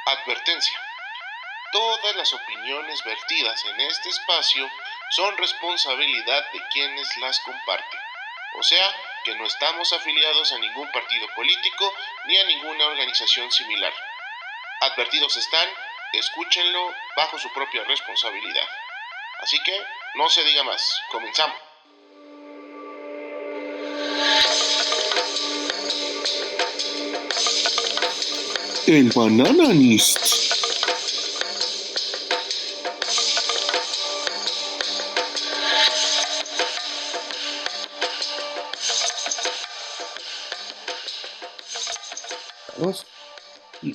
Advertencia. Todas las opiniones vertidas en este espacio son responsabilidad de quienes las comparten. O sea, que no estamos afiliados a ningún partido político ni a ninguna organización similar. Advertidos están, escúchenlo bajo su propia responsabilidad. Así que, no se diga más, comenzamos. El Banananist.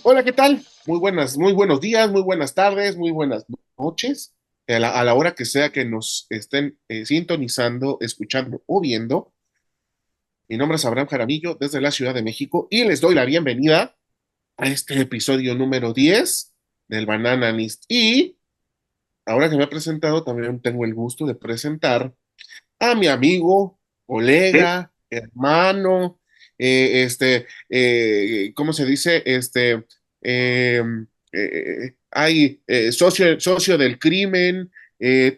Hola, ¿qué tal? Muy buenos días, muy buenas tardes, muy buenas noches, a la hora que sea que nos estén sintonizando, escuchando o viendo. Mi nombre es Abraham Jaramillo desde la Ciudad de México y les doy la bienvenida a este episodio número 10 del Banananist. Y ahora que me he presentado, también tengo el gusto de presentar a mi amigo, colega, hermano, ¿cómo se dice? Eh, socio del crimen,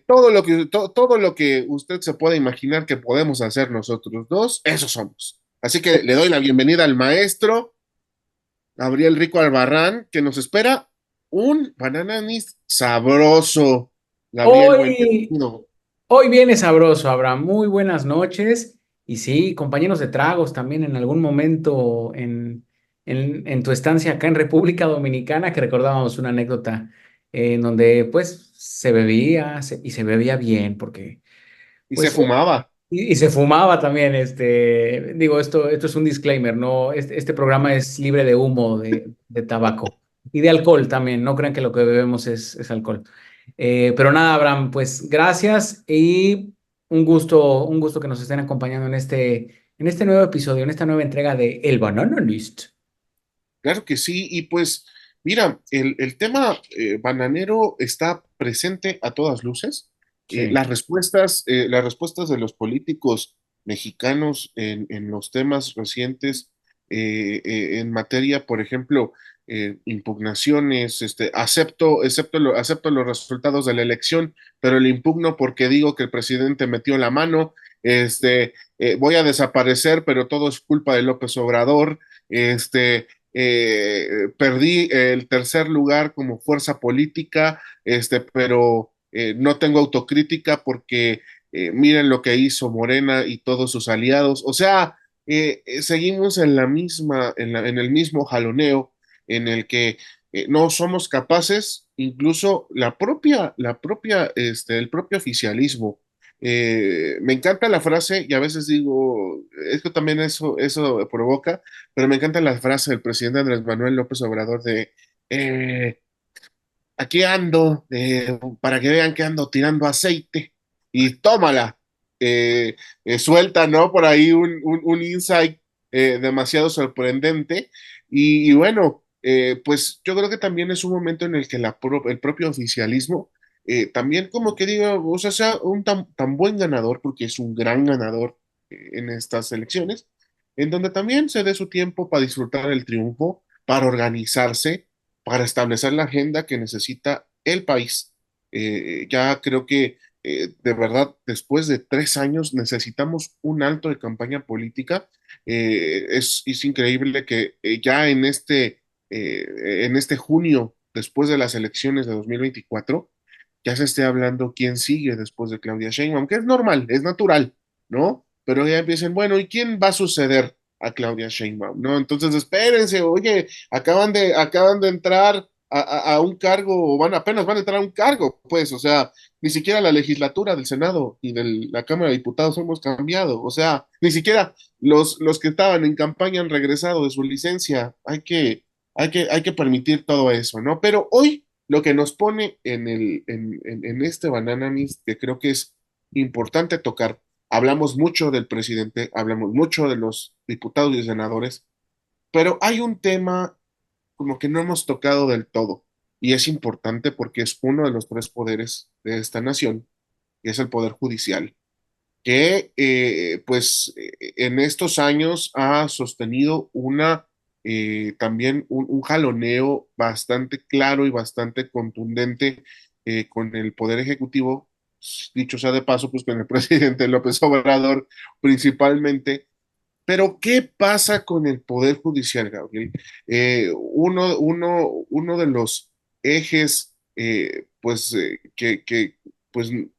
todo lo que usted se pueda imaginar que podemos hacer nosotros dos, esos somos. Así que le doy la bienvenida al maestro Gabriel Rico Albarrán, que nos espera un banananis sabroso. Gabriel, Hoy, bienvenido. hoy viene sabroso, Abraham. Muy buenas noches. Y sí, compañeros de tragos también en algún momento en tu estancia acá en República Dominicana, que recordábamos una anécdota en donde pues se bebía y se bebía bien, porque Y se pues fumaba. y se fumaba también. Digo, esto es un disclaimer, ¿no? Este programa es libre de humo, de tabaco y de alcohol también. No crean que lo que bebemos es alcohol. Pero nada, Abraham, pues gracias y un gusto que nos estén acompañando en este nuevo episodio, en esta nueva entrega de El Banana List. Claro que sí, y pues mira, el tema bananero está presente a todas luces. Sí. Las respuestas de los políticos mexicanos en los temas recientes en materia, por ejemplo, impugnaciones, acepto los resultados de la elección, pero le impugno porque digo que el presidente metió la mano, voy a desaparecer, pero todo es culpa de López Obrador, perdí el tercer lugar como fuerza política, pero no tengo autocrítica porque miren lo que hizo Morena y todos sus aliados. O sea, seguimos en en el mismo jaloneo en el que no somos capaces, incluso el propio oficialismo. Me encanta la frase y a veces digo, es que también eso provoca, pero me encanta la frase del presidente Andrés Manuel López Obrador de eh, aquí ando, para que vean que ando tirando aceite y tómala. Suelta, ¿no? Por ahí un insight demasiado sorprendente. Y bueno, pues yo creo que también es un momento en el que el propio oficialismo también como que diga, o sea un tan buen ganador, porque es un gran ganador en estas elecciones, en donde también se dé su tiempo para disfrutar el triunfo, para organizarse, para establecer la agenda que necesita el país. Ya creo que de verdad, después de 3 años necesitamos un alto de campaña política. Es increíble que ya en este junio, después de las elecciones de 2024, ya se esté hablando quién sigue después de Claudia Sheinbaum, que es normal, es natural, ¿no? Pero ya empiezan, bueno, ¿y quién va a suceder a Claudia Sheinbaum? ¿No? Entonces, espérense, oye, acaban de entrar a un cargo, apenas van a entrar a un cargo, pues, o sea, ni siquiera la legislatura del Senado y de la Cámara de Diputados hemos cambiado, o sea, ni siquiera los que estaban en campaña han regresado de su licencia, hay que permitir todo eso, ¿no? Pero hoy lo que nos pone en este Banananis, que creo que es importante tocar, hablamos mucho del presidente, hablamos mucho de los diputados y senadores, pero hay un tema como que no hemos tocado del todo, y es importante porque es uno de los tres poderes de esta nación, y es el poder judicial, que en estos años ha sostenido una también un jaloneo bastante claro y bastante contundente con el Poder Ejecutivo, dicho sea de paso, pues con el presidente López Obrador principalmente. Pero, ¿qué pasa con el Poder Judicial, Gabriel? Uno de los ejes, pues,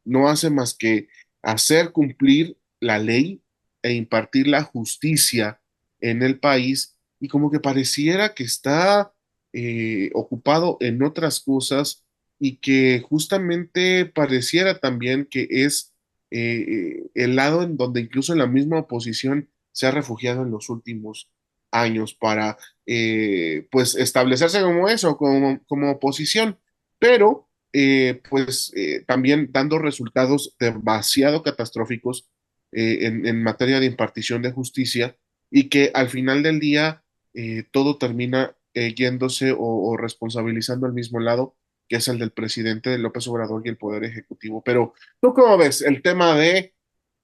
no hace más que hacer cumplir la ley e impartir la justicia en el país, y como que pareciera que está ocupado en otras cosas, y que justamente pareciera también que es el lado en donde incluso la misma oposición se ha refugiado en los últimos años para pues establecerse como eso, como oposición, pero también dando resultados demasiado catastróficos en materia de impartición de justicia, y que al final del día todo termina yéndose o responsabilizando al mismo lado, que es el del presidente López Obrador y el Poder Ejecutivo. Pero, ¿tú cómo ves el tema de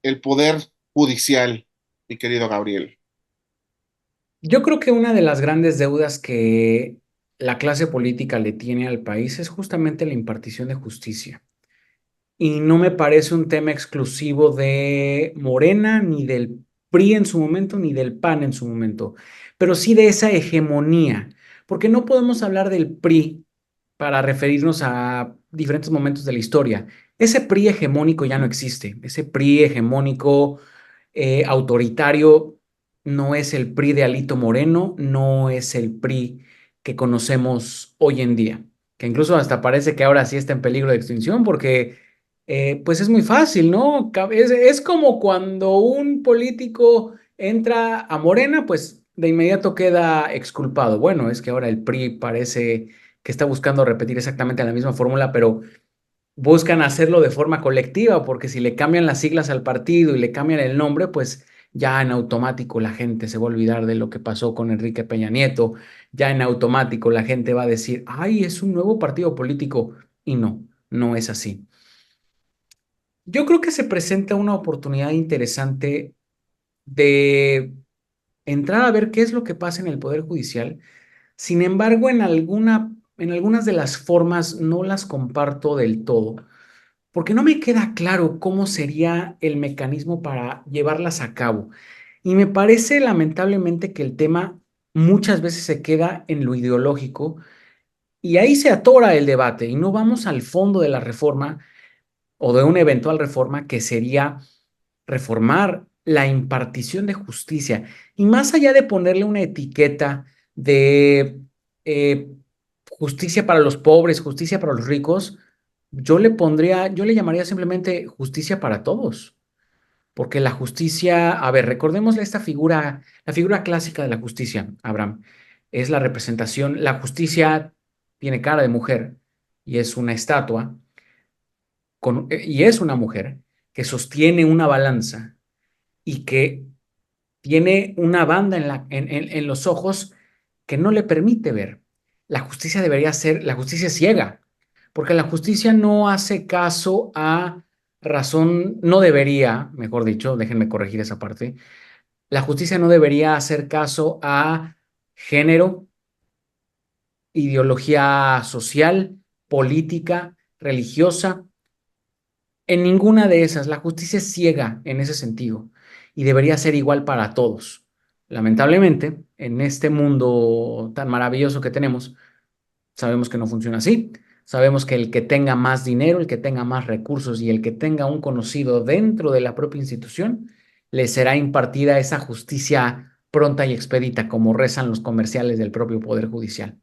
el Poder Judicial, mi querido Gabriel? Yo creo que una de las grandes deudas que la clase política le tiene al país es justamente la impartición de justicia. Y no me parece un tema exclusivo de Morena, ni del PRI en su momento, ni del PAN en su momento, pero sí de esa hegemonía, porque no podemos hablar del PRI para referirnos a diferentes momentos de la historia. Ese PRI hegemónico ya no existe, ese PRI hegemónico autoritario no es el PRI de Alito Moreno, no es el PRI que conocemos hoy en día, que incluso hasta parece que ahora sí está en peligro de extinción porque pues es muy fácil, ¿no? Es como cuando un político entra a Morena, pues de inmediato queda exculpado. Bueno, es que ahora el PRI parece que está buscando repetir exactamente la misma fórmula, pero buscan hacerlo de forma colectiva, porque si le cambian las siglas al partido y le cambian el nombre, pues ya en automático la gente se va a olvidar de lo que pasó con Enrique Peña Nieto, ya en automático la gente va a decir, ay, es un nuevo partido político, y no, no es así. Yo creo que se presenta una oportunidad interesante de entrar a ver qué es lo que pasa en el Poder Judicial. Sin embargo, en algunas de las formas no las comparto del todo, porque no me queda claro cómo sería el mecanismo para llevarlas a cabo. Y me parece lamentablemente que el tema muchas veces se queda en lo ideológico y ahí se atora el debate y no vamos al fondo de la reforma o de una eventual reforma que sería reformar la impartición de justicia. Y más allá de ponerle una etiqueta de eh, justicia para los pobres, justicia para los ricos, yo le llamaría simplemente justicia para todos. Porque la justicia, a ver, recordemos esta figura, la figura clásica de la justicia, Abraham, es la representación, la justicia tiene cara de mujer y es una estatua y es una mujer que sostiene una balanza y que tiene una banda en los ojos que no le permite ver. La justicia debería ser, la justicia es ciega, porque la justicia no hace caso a razón, no debería, mejor dicho, déjenme corregir esa parte, la justicia no debería hacer caso a género, ideología social, política, religiosa. En ninguna de esas, la justicia es ciega en ese sentido y debería ser igual para todos. Lamentablemente, en este mundo tan maravilloso que tenemos, sabemos que no funciona así. Sabemos que el que tenga más dinero, el que tenga más recursos y el que tenga un conocido dentro de la propia institución, le será impartida esa justicia pronta y expedita, como rezan los comerciales del propio Poder Judicial.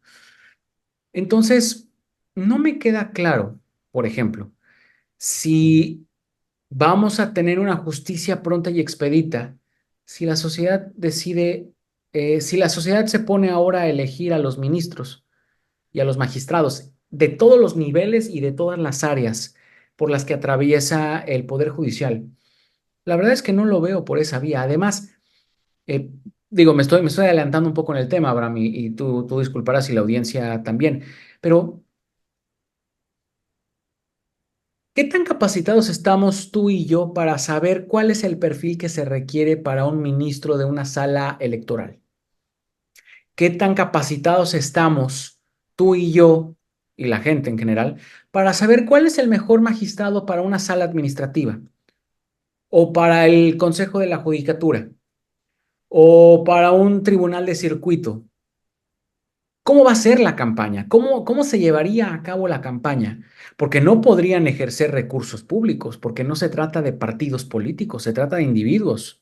Entonces, no me queda claro, por ejemplo, si vamos a tener una justicia pronta y expedita si la sociedad decide, si la sociedad se pone ahora a elegir a los ministros y a los magistrados de todos los niveles y de todas las áreas por las que atraviesa el Poder Judicial. La verdad es que no lo veo por esa vía. Además, eh, digo, me estoy adelantando un poco en el tema, Abraham, y tú disculparás y la audiencia también, pero ¿qué tan capacitados estamos tú y yo para saber cuál es el perfil que se requiere para un ministro de una sala electoral? qué tan capacitados estamos tú y yo y la gente en general para saber cuál es el mejor magistrado para una sala administrativa o para el Consejo de la Judicatura o para un tribunal de circuito. ¿Cómo va a ser la campaña? ¿Cómo se llevaría a cabo la campaña? Porque no podrían ejercer recursos públicos, porque no se trata de partidos políticos, se trata de individuos.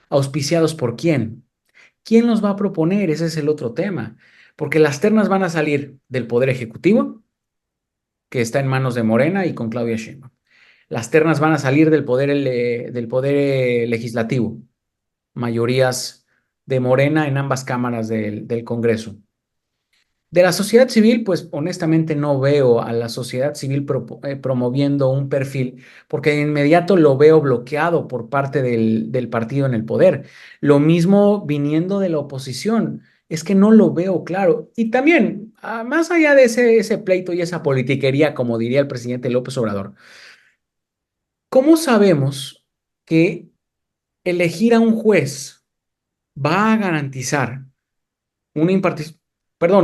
¿Auspiciados por quién? ¿Quién los va a proponer? Ese es el otro tema. Porque las ternas van a salir del Poder Ejecutivo, que está en manos de Morena y con Claudia Sheinbaum. Las ternas van a salir del poder legislativo, mayorías de Morena en ambas cámaras del Congreso. De la sociedad civil, pues honestamente no veo a la sociedad civil promoviendo un perfil, porque de inmediato lo veo bloqueado por parte del partido en el poder. Lo mismo viniendo de la oposición, es que no lo veo claro. Y también, más allá de ese pleito y esa politiquería, como diría el presidente López Obrador, ¿cómo sabemos que elegir a un juez va a garantizar una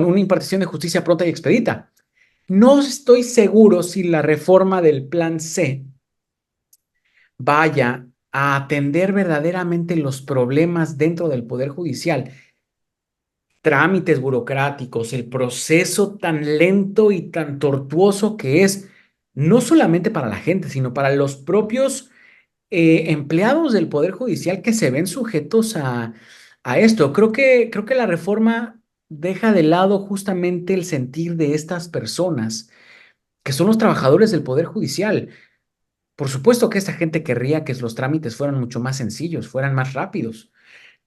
una impartición de justicia pronta y expedita? No estoy seguro si la reforma del Plan C vaya a atender verdaderamente los problemas dentro del Poder Judicial, trámites burocráticos, el proceso tan lento y tan tortuoso que es, no solamente para la gente, sino para los propios empleados del Poder Judicial que se ven sujetos a esto. Creo que la reforma deja de lado justamente el sentir de estas personas que son los trabajadores del Poder Judicial. Por supuesto que esta gente querría que los trámites fueran mucho más sencillos, fueran más rápidos.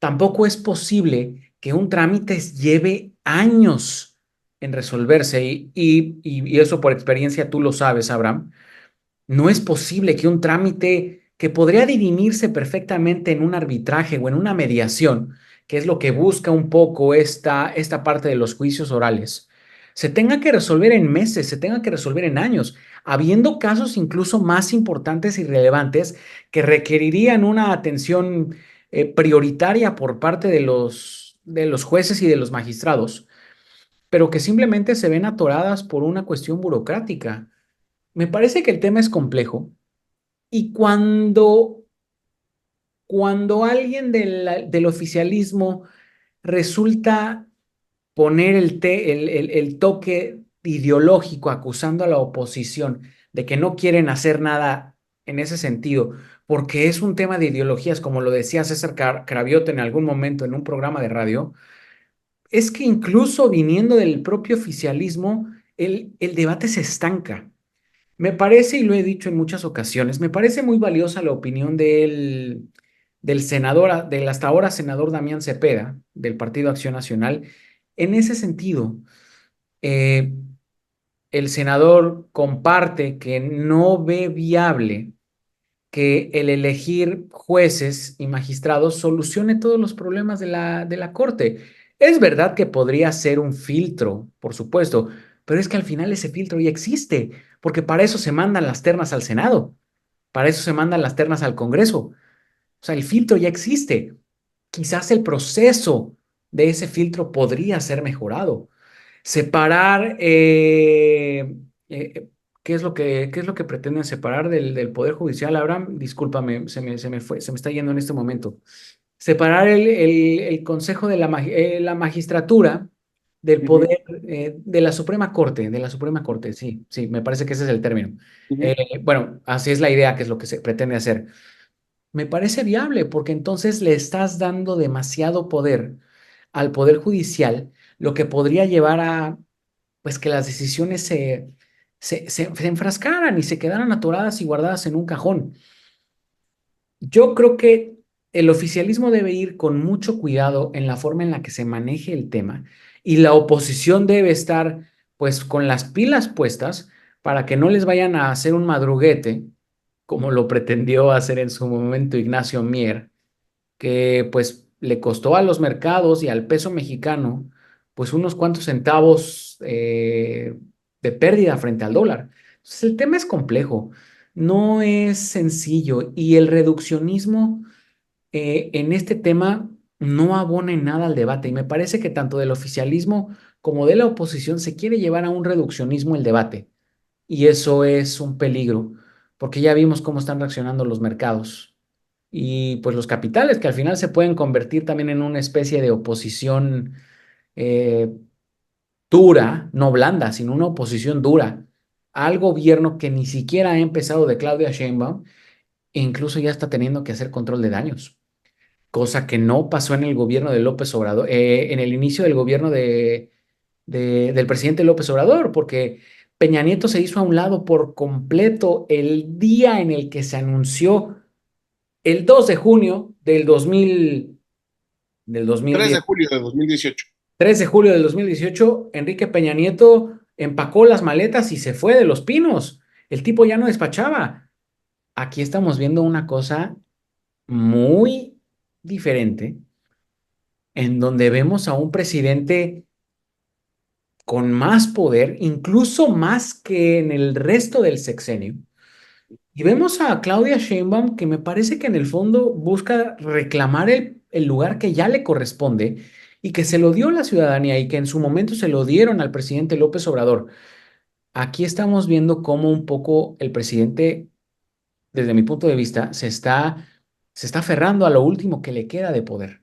Tampoco es posible que un trámite lleve años en resolverse y eso por experiencia tú lo sabes, Abraham. No es posible que un trámite que podría dirimirse perfectamente en un arbitraje o en una mediación, que es lo que busca un poco esta parte de los juicios orales, se tenga que resolver en meses, se tenga que resolver en años, habiendo casos incluso más importantes y relevantes que requerirían una atención prioritaria por parte de los jueces y de los magistrados, pero que simplemente se ven atoradas por una cuestión burocrática. Me parece que el tema es complejo y cuando alguien del oficialismo resulta poner el toque ideológico acusando a la oposición de que no quieren hacer nada en ese sentido, porque es un tema de ideologías, como lo decía César Cravioto en algún momento en un programa de radio, es que incluso viniendo del propio oficialismo, el debate se estanca. Me parece, y lo he dicho en muchas ocasiones, me parece muy valiosa la opinión del senador, del hasta ahora senador Damián Cepeda, del Partido Acción Nacional. En ese sentido, eh, el senador comparte que no ve viable que el elegir jueces y magistrados solucione todos los problemas de la Corte. Es verdad que podría ser un filtro, por supuesto, pero es que al final ese filtro ya existe, porque para eso se mandan las ternas al Senado, para eso se mandan las ternas al Congreso. O sea, el filtro ya existe. Quizás el proceso de ese filtro podría ser mejorado. Separar, qué es lo que pretenden separar del Poder Judicial, Abraham? Discúlpame, se me está yendo en este momento. Separar el Consejo de la Magistratura del Ujú, poder de la Suprema Corte, sí, sí, me parece que ese es el término. ujú. Bueno, así es la idea, que es lo que se pretende hacer. Me parece viable porque entonces le estás dando demasiado poder al Poder Judicial, lo que podría llevar a pues que las decisiones se enfrascaran y se quedaran atoradas y guardadas en un cajón. Yo creo que el oficialismo debe ir con mucho cuidado en la forma en la que se maneje el tema y la oposición debe estar pues con las pilas puestas para que no les vayan a hacer un madruguete como lo pretendió hacer en su momento Ignacio Mier, que pues le costó a los mercados y al peso mexicano pues unos cuantos centavos de pérdida frente al dólar. Entonces, el tema es complejo, no es sencillo y el reduccionismo en este tema no abona en nada al debate. Y me parece que tanto del oficialismo como de la oposición se quiere llevar a un reduccionismo el debate. Y eso es un peligro, porque ya vimos cómo están reaccionando los mercados y pues los capitales, que al final se pueden convertir también en una especie de oposición eh, dura, no blanda, sino una oposición dura al gobierno que ni siquiera ha empezado de Claudia Sheinbaum e incluso ya está teniendo que hacer control de daños, cosa que no pasó en el gobierno de López Obrador, en el inicio del gobierno del presidente López Obrador, porque Peña Nieto se hizo a un lado por completo el día en el que se anunció el 2 de junio del 3 2010. de julio de 2018. 3 de julio del 2018, Enrique Peña Nieto empacó las maletas y se fue de Los Pinos. El tipo ya no despachaba. Aquí estamos viendo una cosa muy diferente, en donde vemos a un presidente con más poder, incluso más que en el resto del sexenio. Y vemos a Claudia Sheinbaum que me parece que en el fondo busca reclamar el lugar que ya le corresponde y que se lo dio la ciudadanía y que en su momento se lo dieron al presidente López Obrador. Aquí estamos viendo cómo un poco el presidente, desde mi punto de vista, se está aferrando a lo último que le queda de poder.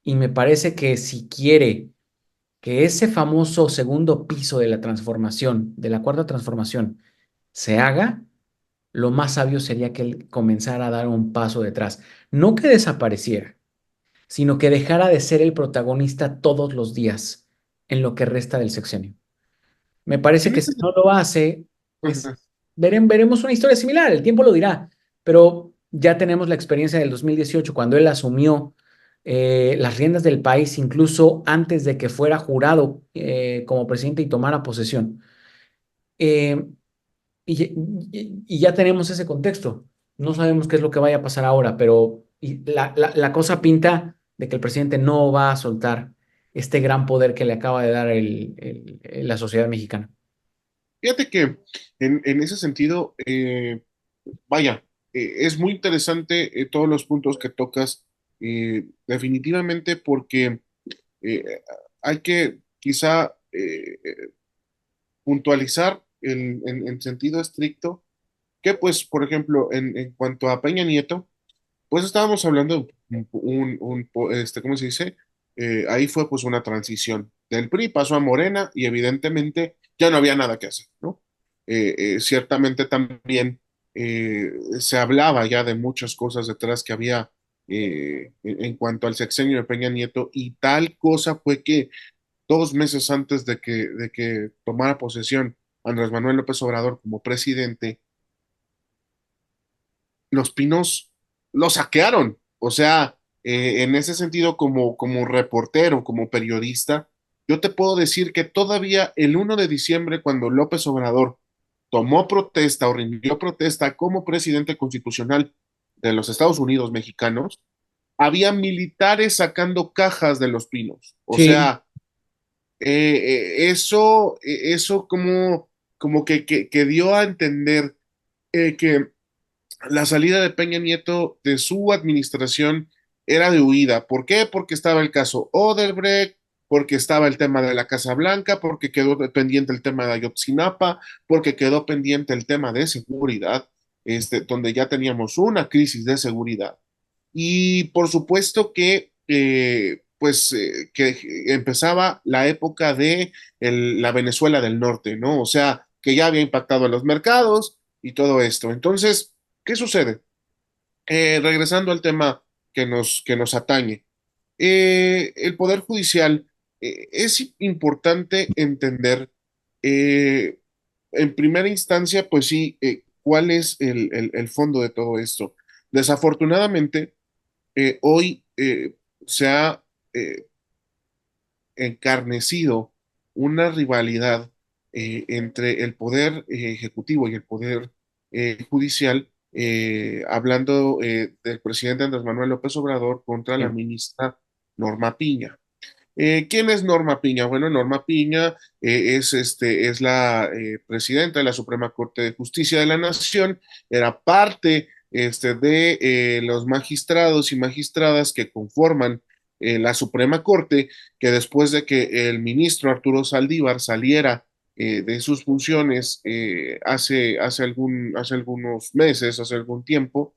Y me parece que si quiere que ese famoso segundo piso de la transformación, de la cuarta transformación, se haga, lo más sabio sería que él comenzara a dar un paso detrás. No que desapareciera, sino que dejara de ser el protagonista todos los días en lo que resta del sexenio. Me parece En que ese si no lo hace, sentido, veremos una historia similar, el tiempo lo dirá, pero ya tenemos la experiencia del 2018 cuando él asumió las riendas del país, incluso antes de que fuera jurado como presidente y tomara posesión. Eh, y ya tenemos ese contexto. No sabemos qué es lo que vaya a pasar ahora, pero la cosa pinta de que el presidente no va a soltar este gran poder que le acaba de dar la sociedad mexicana. fíjate que en ese sentido, vaya, es muy interesante todos los puntos que tocas, definitivamente porque eh, hay que quizá puntualizar en sentido estricto que pues, por ejemplo, en cuanto a Peña Nieto, pues estábamos hablando ¿cómo se dice? Ahí fue pues una transición. Del PRI pasó a Morena y evidentemente ya no había nada que hacer, ¿no? Ciertamente también se hablaba ya de muchas cosas detrás que había en cuanto al sexenio de Peña Nieto y tal cosa fue que 2 meses antes de que tomara posesión Andrés Manuel López Obrador como presidente, los Pinos lo saquearon. O sea, en ese sentido, como reportero, como periodista, yo te puedo decir que todavía el 1 de diciembre, cuando López Obrador tomó protesta o rindió protesta como presidente constitucional de los Estados Unidos mexicanos, había militares sacando cajas de los Pinos. O Sí, sea, eso como que dio a entender que la salida de Peña Nieto de su administración era de huida. ¿Por qué? Porque estaba el caso Odebrecht, porque estaba el tema de la Casa Blanca, porque quedó pendiente el tema de Ayotzinapa, porque quedó pendiente el tema de seguridad, donde ya teníamos una crisis de seguridad. Y por supuesto que, que empezaba la época de la Venezuela del Norte, ¿no? O sea, que ya había impactado a los mercados y todo esto. Entonces, ¿qué sucede? Regresando al tema que nos atañe, el Poder Judicial, es importante entender, eh, en primera instancia, pues sí, cuál es el fondo de todo esto. Desafortunadamente, hoy se ha eh, encarnecido una rivalidad entre el poder ejecutivo y el poder judicial, hablando del presidente Andrés Manuel López Obrador contra la sí, ministra Norma Piña. ¿Quién es Norma Piña? Bueno, Norma Piña es la presidenta de la Suprema Corte de Justicia de la Nación, era parte de los magistrados y magistradas que conforman la Suprema Corte, que después de que el ministro Arturo Saldívar saliera de sus funciones hace algunos meses, hace algún tiempo,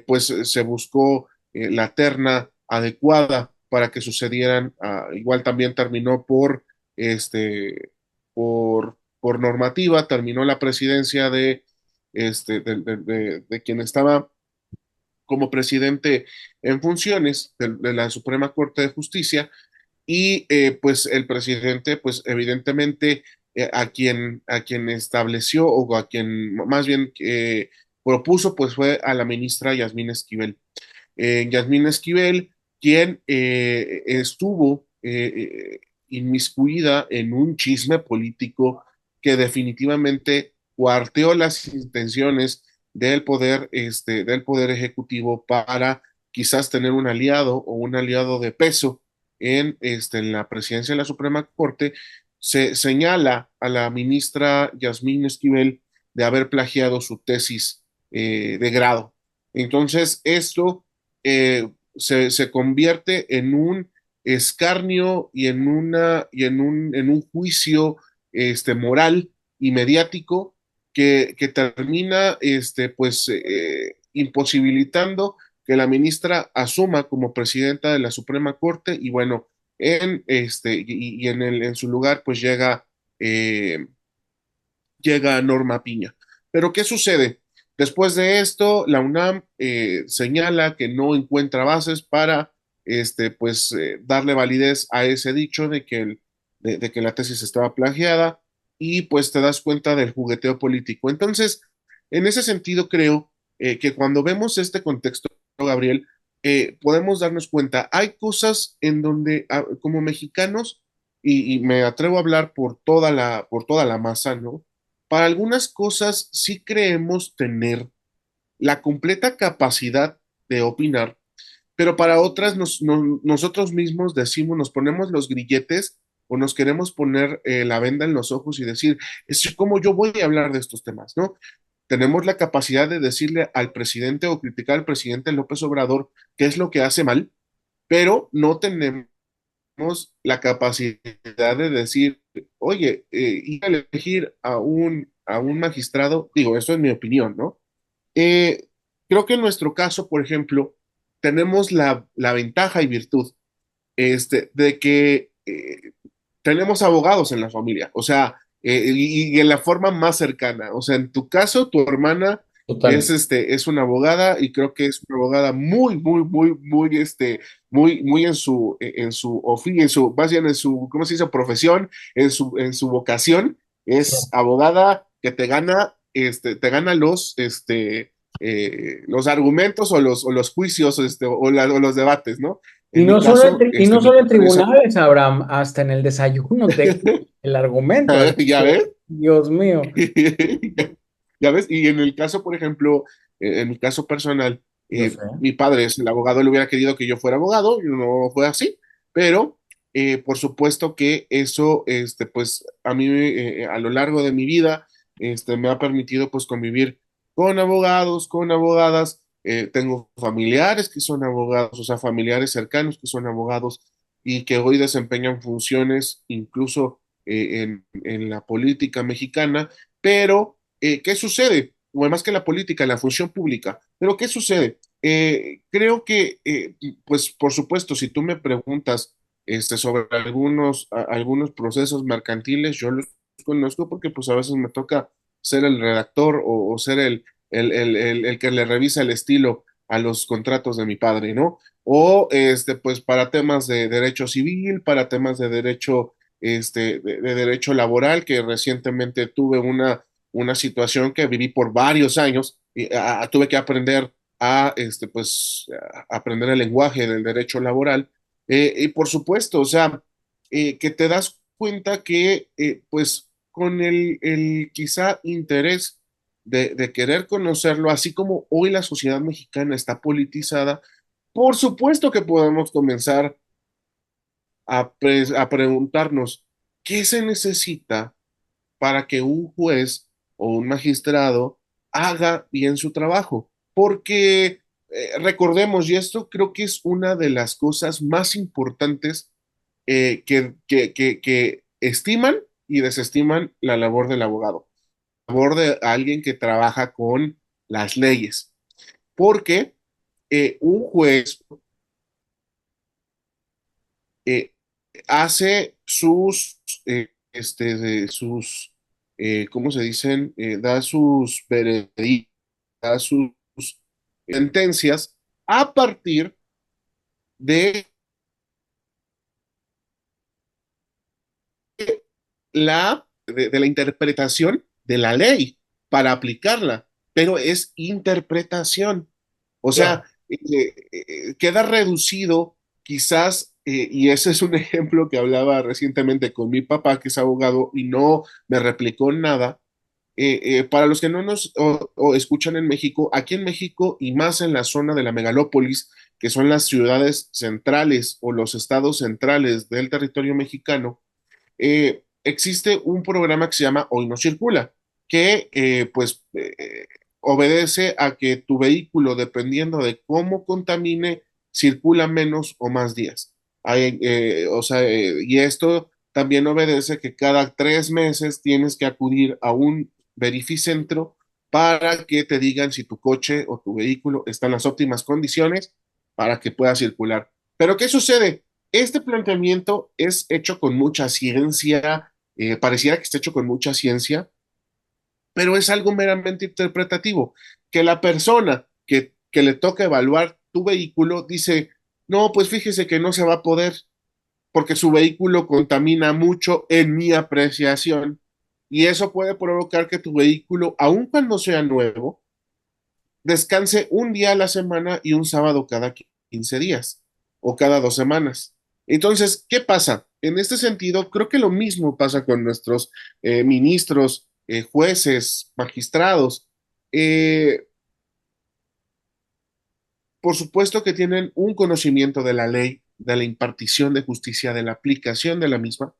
pues se buscó la terna adecuada para que sucedieran, igual también terminó este, por normativa, terminó la presidencia de quien estaba como presidente en funciones de la Suprema Corte de Justicia y pues el presidente, pues evidentemente a quien estableció o a quien más bien propuso, pues fue a la ministra Yasmín Esquivel. Yasmín Esquivel, quien estuvo inmiscuida en un chisme político que definitivamente cuarteó las intenciones del poder ejecutivo para quizás tener un aliado o un aliado de peso en la presidencia de la Suprema Corte. Se señala a la ministra Yasmín Esquivel de haber plagiado su tesis de grado. Entonces, esto se convierte en un escarnio y en un juicio moral y mediático que termina pues, imposibilitando que la ministra asuma como presidenta de la Suprema Corte y bueno, en su lugar pues llega Norma Piña. Pero ¿qué sucede? Después de esto, la UNAM señala que no encuentra bases para pues, darle validez a ese dicho de que la tesis estaba plagiada y pues te das cuenta del jugueteo político. Entonces, en ese sentido, creo que cuando vemos este contexto, Gabriel, podemos darnos cuenta, hay cosas en donde como mexicanos, y me atrevo a hablar por toda la masa, ¿no? Para algunas cosas sí creemos tener la completa capacidad de opinar, pero para otras nosotros mismos decimos, nos ponemos los grilletes o nos queremos poner la venda en los ojos y decir, es como yo voy a hablar de estos temas, ¿no? Tenemos la capacidad de decirle al presidente o criticar al presidente López Obrador qué es lo que hace mal, pero no tenemos la capacidad de decir, oye, ir a elegir a un magistrado, digo, eso es mi opinión, ¿no? Eh, Creo que en nuestro caso, por ejemplo, tenemos la ventaja y virtud de que tenemos abogados en la familia, o sea, y en la forma más cercana. O sea, en tu caso, tu hermana Total. es una abogada y creo que es una abogada muy, muy, muy, muy, muy en su oficio, más bien en su, ¿cómo se dice? Profesión, en su vocación, Sí. es abogada que te gana los argumentos o los juicios, o los debates, ¿no? Y En mi no solo caso, y no mi solo en padre es tribunales, Abraham, hasta en el desayuno te el argumento. Así ¿Ya que, ves? Dios mío. ¿Ya ves? Y en el caso, por ejemplo, en mi caso personal, Yo sé. mi padre es el abogado, él hubiera querido que yo fuera abogado, y no fue así, pero por supuesto que eso, pues a mí a lo largo de mi vida, me ha permitido pues convivir con abogados, con abogadas, tengo familiares que son abogados, o sea, familiares cercanos que son abogados y que hoy desempeñan funciones incluso en la política mexicana, pero ¿qué sucede? O más que la política, la función pública. Pero ¿qué sucede? Creo que, pues por supuesto, si tú me preguntas sobre algunos procesos mercantiles, yo los conozco porque pues a veces me toca ser el redactor o ser el que le revisa el estilo a los contratos de mi padre, ¿no? O pues para temas de derecho civil, para temas de derecho laboral, que recientemente tuve una situación que viví por varios años y tuve que aprender pues, a aprender el lenguaje del derecho laboral. Y por supuesto, o sea, que te das cuenta que, pues, con el quizá interés de querer conocerlo, así como hoy la sociedad mexicana está politizada, por supuesto que podemos comenzar a preguntarnos, ¿qué se necesita para que un juez o un magistrado haga bien su trabajo? Porque recordemos, y esto creo que es una de las cosas más importantes que estiman y desestiman la labor del abogado, la labor de alguien que trabaja con las leyes, porque un juez eh, hace ¿cómo se dicen? Da sus veredictos, da sus sentencias a partir de de la interpretación de la ley para aplicarla, pero es interpretación. O sea, Claro. queda reducido quizás, y ese es un ejemplo que hablaba recientemente con mi papá, que es abogado, y no me replicó nada. Para los que no nos o escuchan en México, aquí en México y más en la zona de la megalópolis, que son las ciudades centrales o los estados centrales del territorio mexicano, existe un programa que se llama Hoy no circula, que obedece a que tu vehículo, dependiendo de cómo contamine, circula menos o más días. Y esto también obedece que cada 3 meses tienes que acudir a un verificentro para que te digan si tu coche o tu vehículo está en las óptimas condiciones para que pueda circular. Pero ¿qué sucede? Este planteamiento es hecho con mucha ciencia, pareciera que está hecho con mucha ciencia, pero es algo meramente interpretativo, que la persona que le toca evaluar tu vehículo dice, no, pues fíjese que no se va a poder porque su vehículo contamina mucho en mi apreciación y eso puede provocar que tu vehículo, aun cuando sea nuevo, descanse un día a la semana y un sábado cada 15 días o cada 2 semanas. Entonces, ¿qué pasa? En este sentido, creo que lo mismo pasa con nuestros ministros, jueces, magistrados. Eh, por supuesto que tienen un conocimiento de la ley, de la impartición de justicia, de la aplicación de la misma,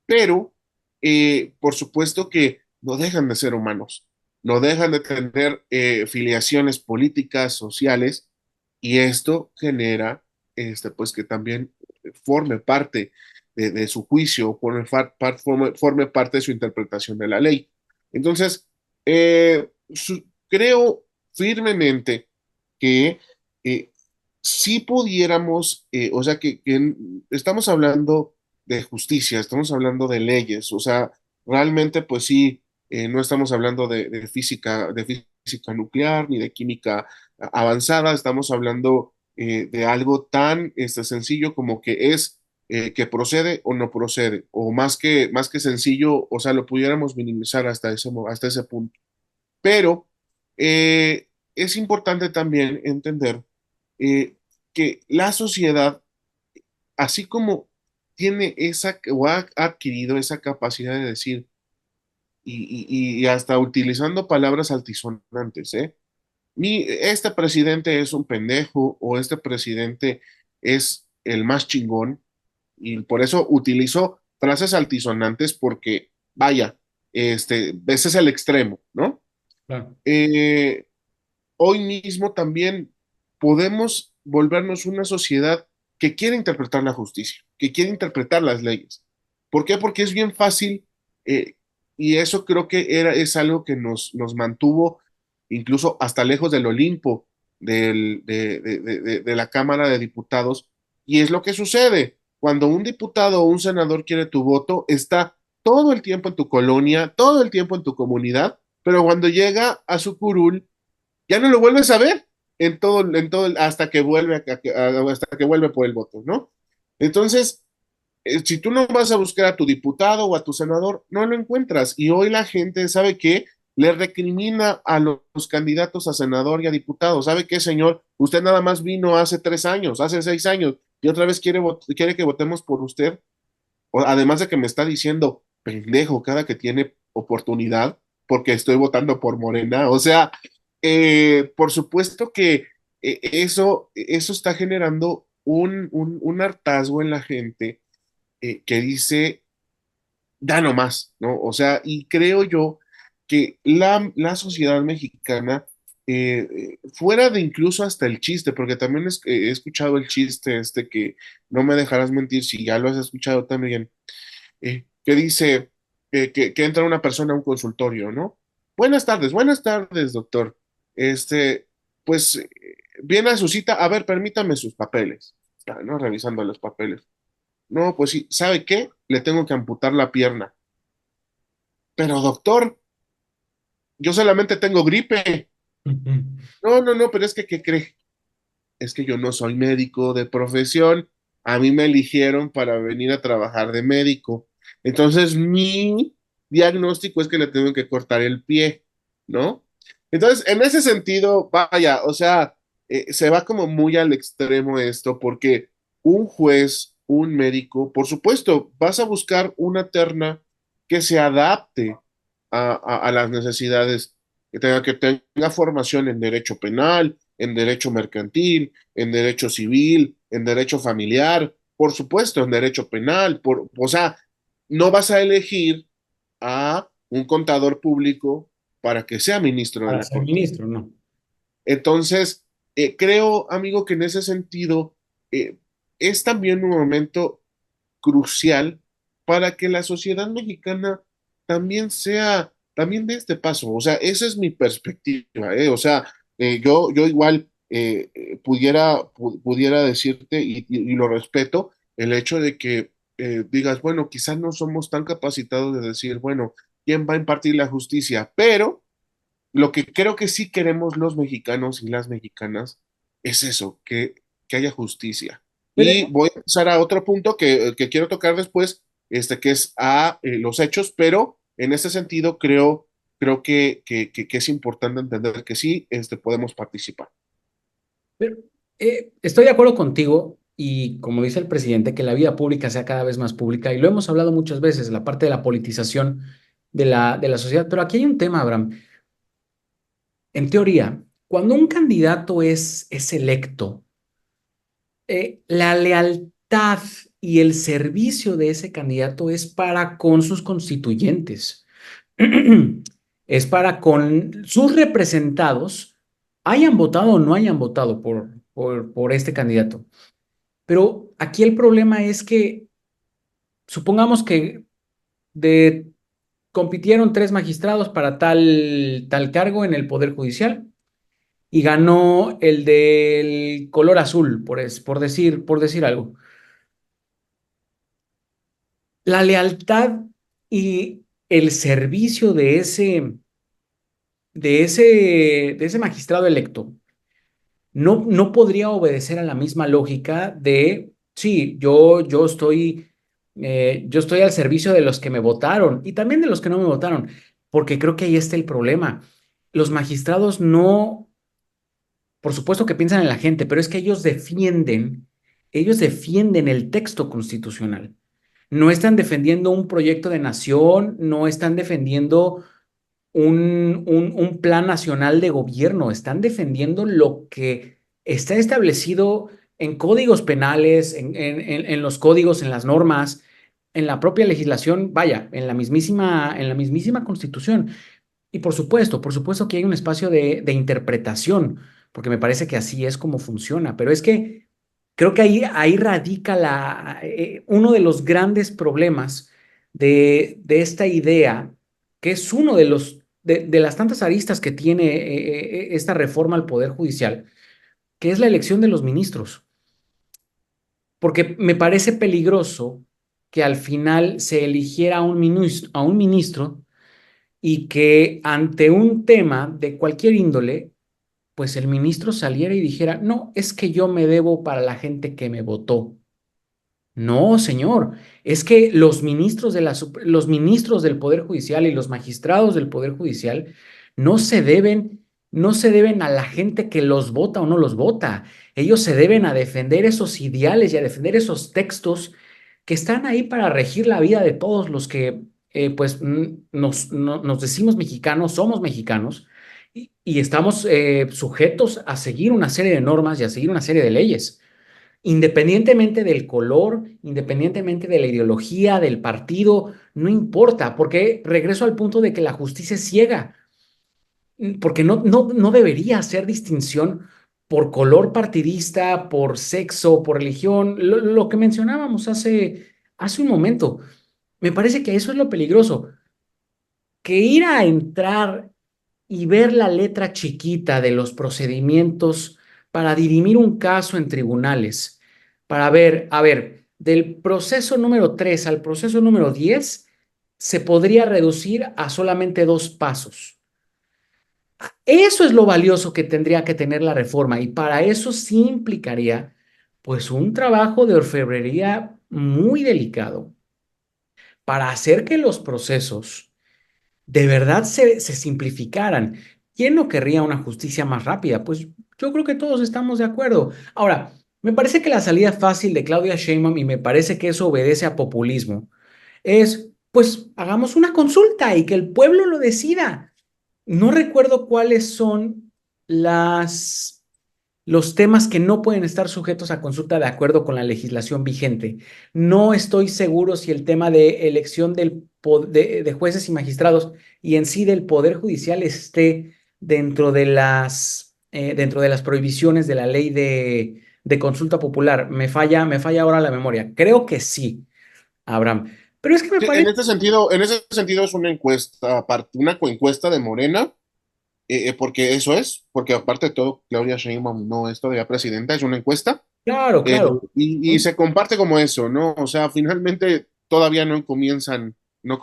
pero por supuesto que no dejan de ser humanos, no dejan de tener filiaciones políticas, sociales, y esto genera pues que también forme parte de su juicio, forme parte de su interpretación de la ley. Entonces, creo firmemente que eh, si pudiéramos, o sea, que estamos hablando de justicia, estamos hablando de leyes, o sea, realmente pues sí, no estamos hablando de física nuclear ni de química avanzada, estamos hablando de algo tan sencillo como que es que procede o no procede, o más que sencillo, o sea, lo pudiéramos minimizar hasta ese punto. Pero es importante también entender eh, que la sociedad, así como tiene o ha adquirido esa capacidad de decir, y hasta utilizando palabras altisonantes, ¿eh? Este presidente es un pendejo o este presidente es el más chingón, y por eso utilizo frases altisonantes porque, vaya, ese es el extremo, ¿no? Claro. Eh, Hoy mismo también podemos volvernos una sociedad que quiere interpretar la justicia, que quiere interpretar las leyes. ¿Por qué? Porque es bien fácil, eh, y eso creo que es algo que nos mantuvo incluso hasta lejos del Olimpo de la Cámara de Diputados, y es lo que sucede. Cuando un diputado o un senador quiere tu voto, está todo el tiempo en tu colonia, todo el tiempo en tu comunidad, pero cuando llega a su curul, ya no lo vuelves a ver hasta que hasta que vuelve por el voto, ¿no? Entonces, si tú no vas a buscar a tu diputado o a tu senador, no lo encuentras. Y hoy la gente, ¿sabe qué? Le recrimina a los candidatos a senador y a diputado. ¿Sabe qué, señor? Usted nada más vino hace 3 años, hace 6 años, y otra vez quiere que votemos por usted. Además de que me está diciendo pendejo cada que tiene oportunidad, porque estoy votando por Morena. O sea, por supuesto que eso está generando un hartazgo en la gente que dice, da nomás, ¿no? O sea, y creo yo que la sociedad mexicana fuera de incluso hasta el chiste, porque también he escuchado el chiste este que no me dejarás mentir si ya lo has escuchado también, que dice que entra una persona a un consultorio, ¿no? Buenas tardes, doctor. Este, pues viene a su cita, a ver, permítame sus papeles. Está, ¿no? Revisando los papeles. No, pues sí, ¿sabe qué? Le tengo que amputar la pierna. Pero doctor, yo solamente tengo gripe. No, no, no, pero es que, ¿qué cree? Es que yo no soy médico de profesión, a mí me eligieron para venir a trabajar de médico. Entonces, mi diagnóstico es que le tengo que cortar el pie, ¿no? Entonces, en ese sentido, vaya, o sea, se va como muy al extremo esto, porque un juez, un médico, por supuesto, vas a buscar una terna que se adapte a las necesidades, que tenga formación en derecho penal, en derecho mercantil, en derecho civil, en derecho familiar, por supuesto, en derecho penal, o sea, no vas a elegir a un contador público para que sea ministro de Para la ser Corte. ministro, no. Entonces, creo, amigo, que en ese sentido eh, es también un momento crucial para que la sociedad mexicana también sea, también dé este paso. O sea, esa es mi perspectiva, ¿eh? O sea, yo igual pudiera decirte, y lo respeto, el hecho de que digas, bueno, quizás no somos tan capacitados de decir, bueno, ¿quién va a impartir la justicia? Pero lo que creo que sí queremos los mexicanos y las mexicanas es eso, que haya justicia. Y Pero voy a pasar a otro punto que quiero tocar después, que es a los hechos, pero en ese sentido creo que es importante entender que sí, podemos participar. Pero, estoy de acuerdo contigo y como dice el presidente, que la vida pública sea cada vez más pública y lo hemos hablado muchas veces, la parte de la politización de la sociedad, pero aquí hay un tema, Abraham. En teoría, cuando un candidato es electo, la lealtad y el servicio de ese candidato es para con sus constituyentes, es para con sus representados, hayan votado o no hayan votado por este candidato. Pero aquí el problema es que supongamos que de, compitieron tres magistrados para tal cargo en el Poder Judicial y ganó el del color azul, por decir algo. La lealtad y el servicio de ese magistrado electo no podría obedecer a la misma lógica de, sí, yo estoy al servicio de los que me votaron y también de los que no me votaron, porque creo que ahí está el problema. Los magistrados no, por supuesto que piensan en la gente, pero es que ellos defienden el texto constitucional. No están defendiendo un proyecto de nación, no están defendiendo un plan nacional de gobierno, están defendiendo lo que está establecido en códigos penales, en los códigos, en las normas, en la propia legislación, vaya, en la mismísima Constitución. Y por supuesto que hay un espacio de interpretación, porque me parece que así es como funciona, pero es que creo que ahí radica uno de los grandes problemas de esta idea, que es uno de las tantas aristas que tiene esta reforma al Poder Judicial, que es la elección de los ministros, porque me parece peligroso que al final se eligiera a un ministro y que ante un tema de cualquier índole, pues el ministro saliera y dijera, no, es que yo me debo para la gente que me votó. No, señor, es que los ministros del Poder Judicial y los magistrados del Poder Judicial no se deben, no se deben a la gente que los vota o no los vota. Ellos se deben a defender esos ideales y a defender esos textos que están ahí para regir la vida de todos los que, nos decimos mexicanos, somos mexicanos y estamos sujetos a seguir una serie de normas y a seguir una serie de leyes independientemente del color, independientemente de la ideología, del partido, no importa, porque regreso al punto de que la justicia es ciega. porque no debería hacer distinción por color partidista, por sexo, por religión, lo que mencionábamos hace un momento. Me parece que eso es lo peligroso, que ir a entrar y ver la letra chiquita de los procedimientos para dirimir un caso en tribunales, para ver, a ver, del proceso número 3 al proceso número 10 se podría reducir a solamente 2 pasos. Eso es lo valioso que tendría que tener la reforma y para eso sí implicaría pues un trabajo de orfebrería muy delicado para hacer que los procesos de verdad se simplificaran. ¿Quién no querría una justicia más rápida? Pues yo creo que todos estamos de acuerdo. Ahora, me parece que la salida fácil de Claudia Sheinbaum, y me parece que eso obedece a populismo, es, pues, hagamos una consulta y que el pueblo lo decida. No recuerdo cuáles son los temas que no pueden estar sujetos a consulta de acuerdo con la legislación vigente. No estoy seguro si el tema de elección de jueces y magistrados y en sí del Poder Judicial esté dentro de las prohibiciones de la ley de consulta popular. Me falla ahora la memoria. Creo que sí, Abraham. Pero es que me Sí, parece. en ese sentido es una encuesta, una coencuesta de Morena, porque eso es, porque aparte de todo, Claudia Sheinbaum no es todavía presidenta, es una encuesta, Claro, claro. y se comparte como eso, ¿no? O sea, finalmente todavía no comienzan, ¿no?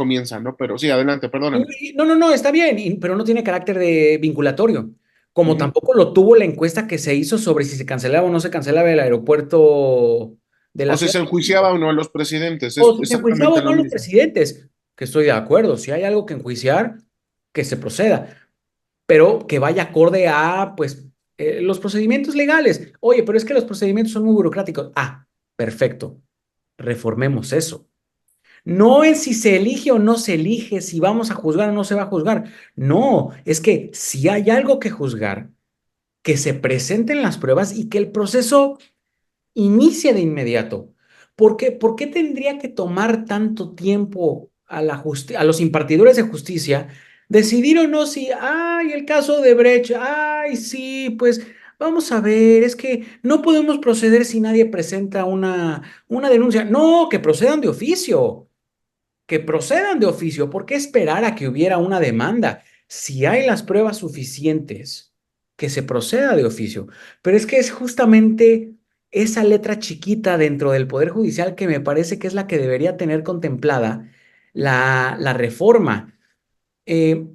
Pero sí, adelante, perdóname. No, está bien, pero no tiene carácter de vinculatorio, como Ujú. tampoco lo tuvo la encuesta que se hizo sobre si se cancelaba o no se cancelaba el aeropuerto de O la si Ciudad se de México, enjuiciaba o no a los presidentes, es o si se enjuiciaba exactamente o no lo a los mismo. presidentes, que estoy de acuerdo, si hay algo que enjuiciar, que se proceda, pero que vaya acorde a, pues, los procedimientos legales. Oye, pero es que los procedimientos son muy burocráticos. Ah, perfecto, reformemos eso. No es si se elige o no se elige, si vamos a juzgar o no se va a juzgar. No, es que si hay algo que juzgar, que se presenten las pruebas y que el proceso inicie de inmediato. ¿Por qué tendría que tomar tanto tiempo a los impartidores de justicia decidir o no si, ay, el caso de Brecht, ay, sí, pues vamos a ver, es que no podemos proceder si nadie presenta una denuncia? No, que procedan de oficio, que procedan de oficio. ¿Por qué esperar a que hubiera una demanda? Si hay las pruebas suficientes, que se proceda de oficio. Pero es que es justamente esa letra chiquita dentro del Poder Judicial que me parece que es la que debería tener contemplada la reforma. Eh,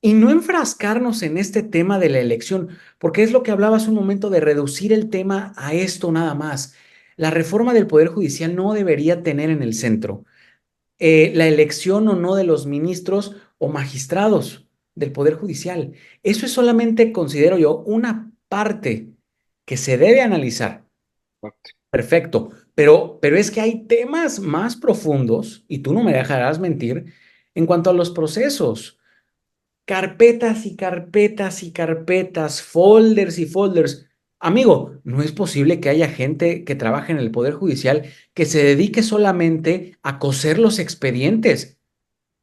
y no enfrascarnos en este tema de la elección, porque es lo que hablaba hace un momento de reducir el tema a esto nada más. La reforma del Poder Judicial no debería tener en el centro la elección o no de los ministros o magistrados del Poder Judicial. Eso es solamente, considero yo, una parte que se debe analizar. Perfecto, pero es que hay temas más profundos, y tú no me dejarás mentir, en cuanto a los procesos. Carpetas y carpetas y carpetas, folders y folders. Amigo, no es posible que haya gente que trabaje en el Poder Judicial que se dedique solamente a coser los expedientes,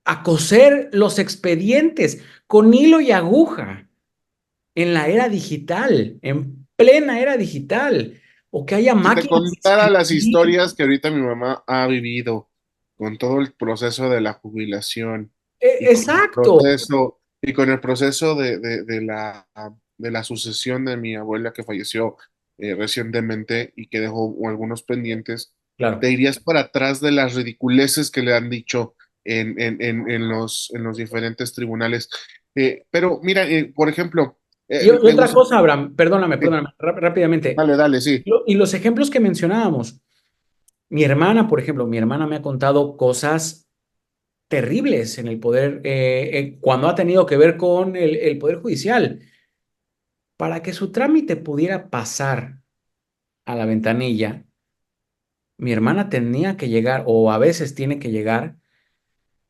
a coser los expedientes con hilo y aguja en la era digital, en plena era digital, o que haya Si te máquinas de contara las escribir. historias que ahorita mi mamá ha vivido con todo el proceso de la jubilación Exacto, y con el proceso de la sucesión de mi abuela que falleció recientemente y que dejó algunos pendientes, claro. te irías para atrás de las ridiculeces que le han dicho en los diferentes tribunales. Pero mira, por ejemplo, Y me otra gusta. cosa, Abraham, perdóname, Sí, rápidamente. dale, dale, sí. Y los ejemplos que mencionábamos, mi hermana, por ejemplo, mi hermana me ha contado cosas terribles en el poder, cuando ha tenido que ver con el Poder Judicial. Para que su trámite pudiera pasar a la ventanilla, mi hermana tenía que llegar, o a veces tiene que llegar,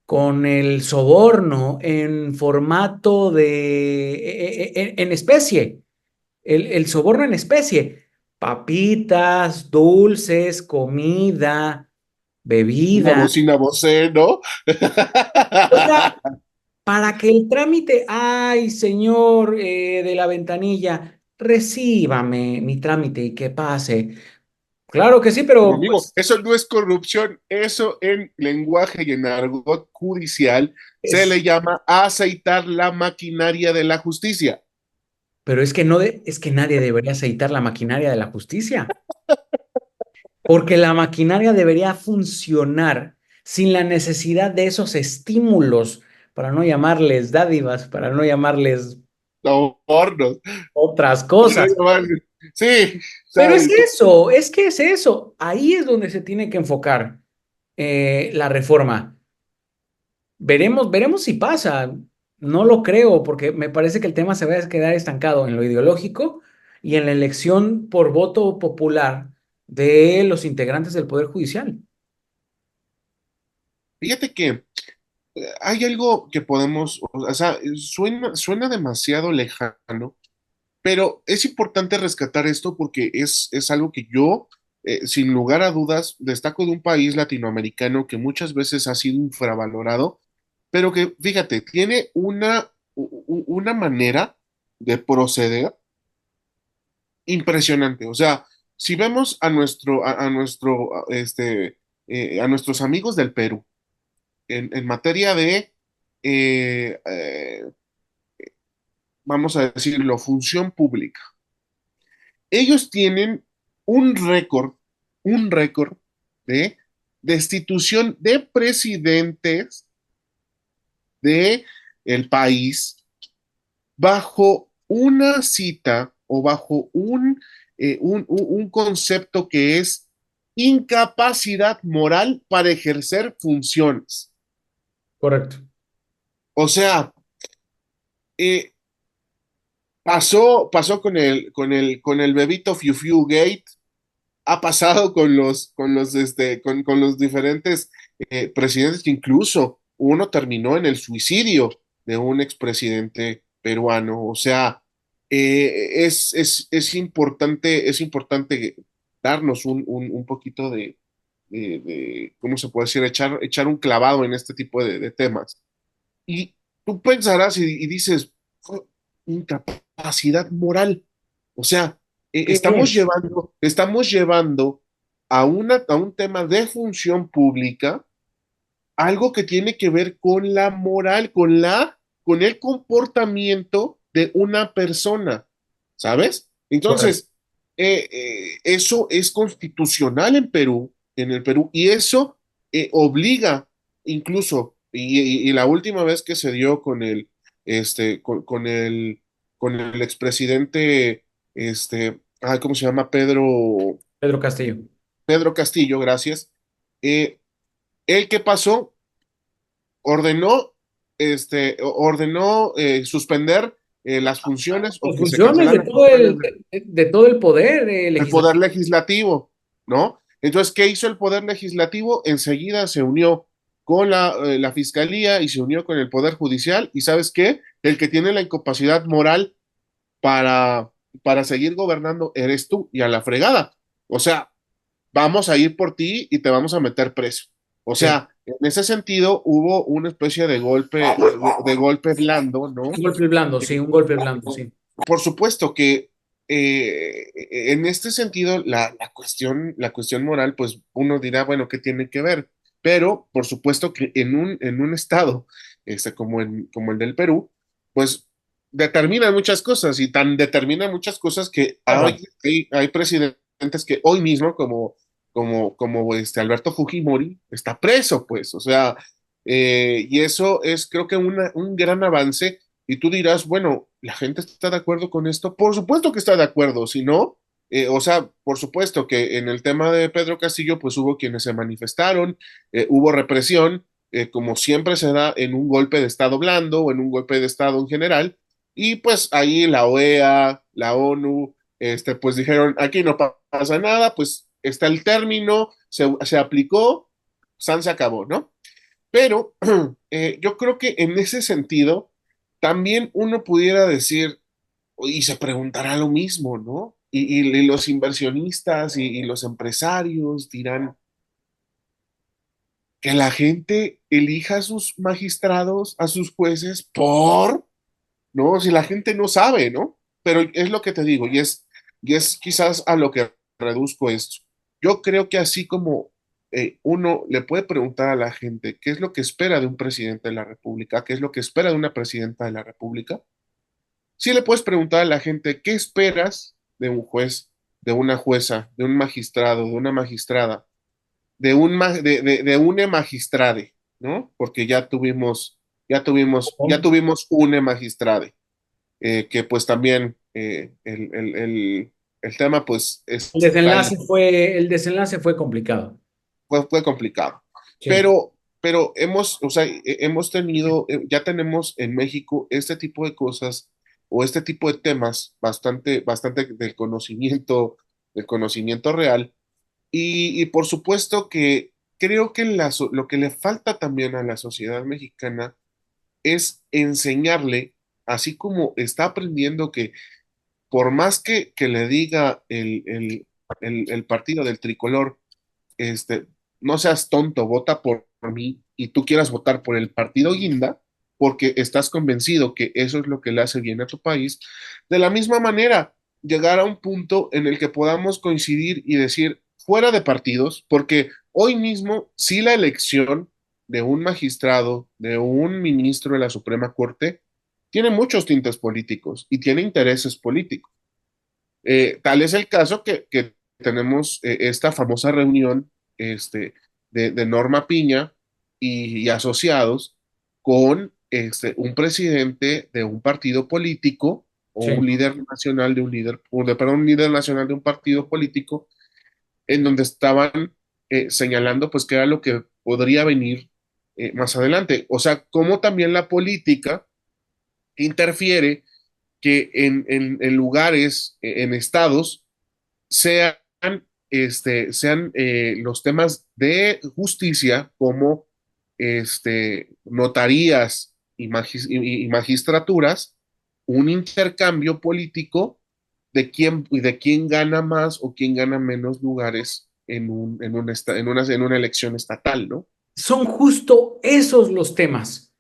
con el soborno en formato en especie, el soborno en especie, papitas, dulces, comida, Una bebida. bocina vocé, ¿no? O sea, para que el trámite, ay, señor de la ventanilla, recíbame mi trámite y que pase. Claro que sí, Pero pero amigo, pues eso no es corrupción, eso en lenguaje y en argot judicial se le es, llama aceitar la maquinaria de la justicia. pero es que es que nadie debería aceitar la maquinaria de la justicia, porque la maquinaria debería funcionar sin la necesidad de esos estímulos, para no llamarles dádivas, para no llamarles No, hornos. otras cosas. Sí, o Pero sea, es eso, es que es eso. Ahí es donde se tiene que enfocar la reforma. Veremos si pasa. No lo creo, porque me parece que el tema se va a quedar estancado en lo ideológico y en la elección por voto popular de los integrantes del Poder Judicial. fíjate que hay algo que podemos, o sea, suena demasiado lejano, pero es importante rescatar esto porque es algo que yo, sin lugar a dudas, destaco de un país latinoamericano que muchas veces ha sido infravalorado, pero que, fíjate, tiene una manera de proceder impresionante. O sea, si vemos a nuestros amigos del Perú en materia de, eh, eh, vamos a decirlo, función pública, ellos tienen un récord, un récord de destitución de presidentes de el país bajo una cita o bajo un concepto que es incapacidad moral para ejercer funciones. Correcto. O sea, eh, pasó con el bebito Fiu Fiu Gate, ha pasado con los diferentes presidentes, que incluso uno terminó en el suicidio de un expresidente peruano. O sea, es importante darnos un poquito ¿cómo se puede decir? Echar un clavado en este tipo de temas. Y tú pensarás y dices, "Oh, incapacidad moral". O sea, ¿Qué es? estamos llevando a un tema de función pública algo que tiene que ver con la moral, con el comportamiento de una persona, ¿sabes? Correcto. Entonces, eso es constitucional en el Perú, y eso obliga incluso, y la última vez que se dio con el expresidente, ¿cómo se llama? Pedro Castillo. Pedro Castillo, gracias. Eh, ¿Él qué pasó? ordenó, ordenó suspender las funciones o Las que se funciones de cancelaran todo funciones de todo el poder del legislativo. Poder Legislativo, ¿no? Entonces, ¿qué hizo el Poder Legislativo? Enseguida se unió con la Fiscalía y se unió con el Poder Judicial, y ¿sabes qué? El que tiene la incapacidad moral para, para seguir gobernando eres tú, y a la fregada. O sea, vamos a ir por ti y te vamos a meter preso. O Sí, sea, en ese sentido hubo una especie de golpe blando, ¿no? un golpe blando, sí, un golpe blando, sí. Por supuesto que en este sentido la cuestión moral, pues uno dirá, bueno, ¿qué tiene que ver? Pero por supuesto que en un estado como el del Perú, pues determina muchas cosas, y tan determina muchas cosas que Claro. hay presidentes que hoy mismo, como Alberto Fujimori, está preso, pues. O sea, y eso es, creo que un gran avance. Y tú dirás, bueno, ¿la gente está de acuerdo con esto? Por supuesto que está de acuerdo. Si no, o sea, por supuesto que en el tema de Pedro Castillo, pues hubo quienes se manifestaron, hubo represión, como siempre se da en un golpe de Estado blando o en un golpe de Estado en general, y pues ahí la OEA, la ONU, pues dijeron, aquí no pasa nada, pues está el término, se aplicó, San se acabó, ¿no? Pero yo creo que en ese sentido, también uno pudiera decir, y se preguntará lo mismo, ¿no? Y los inversionistas y los empresarios dirán, que la gente elija a sus magistrados, a sus jueces, ¿no? Si la gente no sabe, ¿no? Pero es lo que te digo, y es quizás a lo que reduzco esto. Yo creo que así como uno le puede preguntar a la gente qué es lo que espera de un presidente de la República, qué es lo que espera de una presidenta de la República, sí le puedes preguntar a la gente qué esperas de un juez, de una jueza, de un magistrado, de una magistrada, de une magistrade, ¿no? Porque ya tuvimos une magistrade, que pues también el tema pues El desenlace fue complicado. fue complicado. Sí, Pero o sea, hemos tenido, ya tenemos en México este tipo de cosas o este tipo de temas bastante del conocimiento real. Y por supuesto que creo que lo que le falta también a la sociedad mexicana es enseñarle, así como está aprendiendo que por más que le diga el partido del tricolor, este, no seas tonto, vota por mí y tú quieras votar por el partido Guinda, porque estás convencido que eso es lo que le hace bien a tu país, de la misma manera, llegar a un punto en el que podamos coincidir y decir, fuera de partidos, porque hoy mismo, si la elección de un magistrado, de un ministro de la Suprema Corte, tiene muchos tintes políticos y tiene intereses políticos. Tal es el caso que tenemos esta famosa reunión de Norma Piña y asociados con un presidente de un partido político o sí. un líder nacional perdón, un líder nacional de un partido político en donde estaban señalando pues qué era lo que podría venir más adelante. O sea, cómo también la política interfiere que en lugares, en estados, sean, sean los temas de justicia como notarías y magistraturas, un intercambio político de quién gana más o quién gana menos lugares en una elección estatal, ¿no? Son justo esos los temas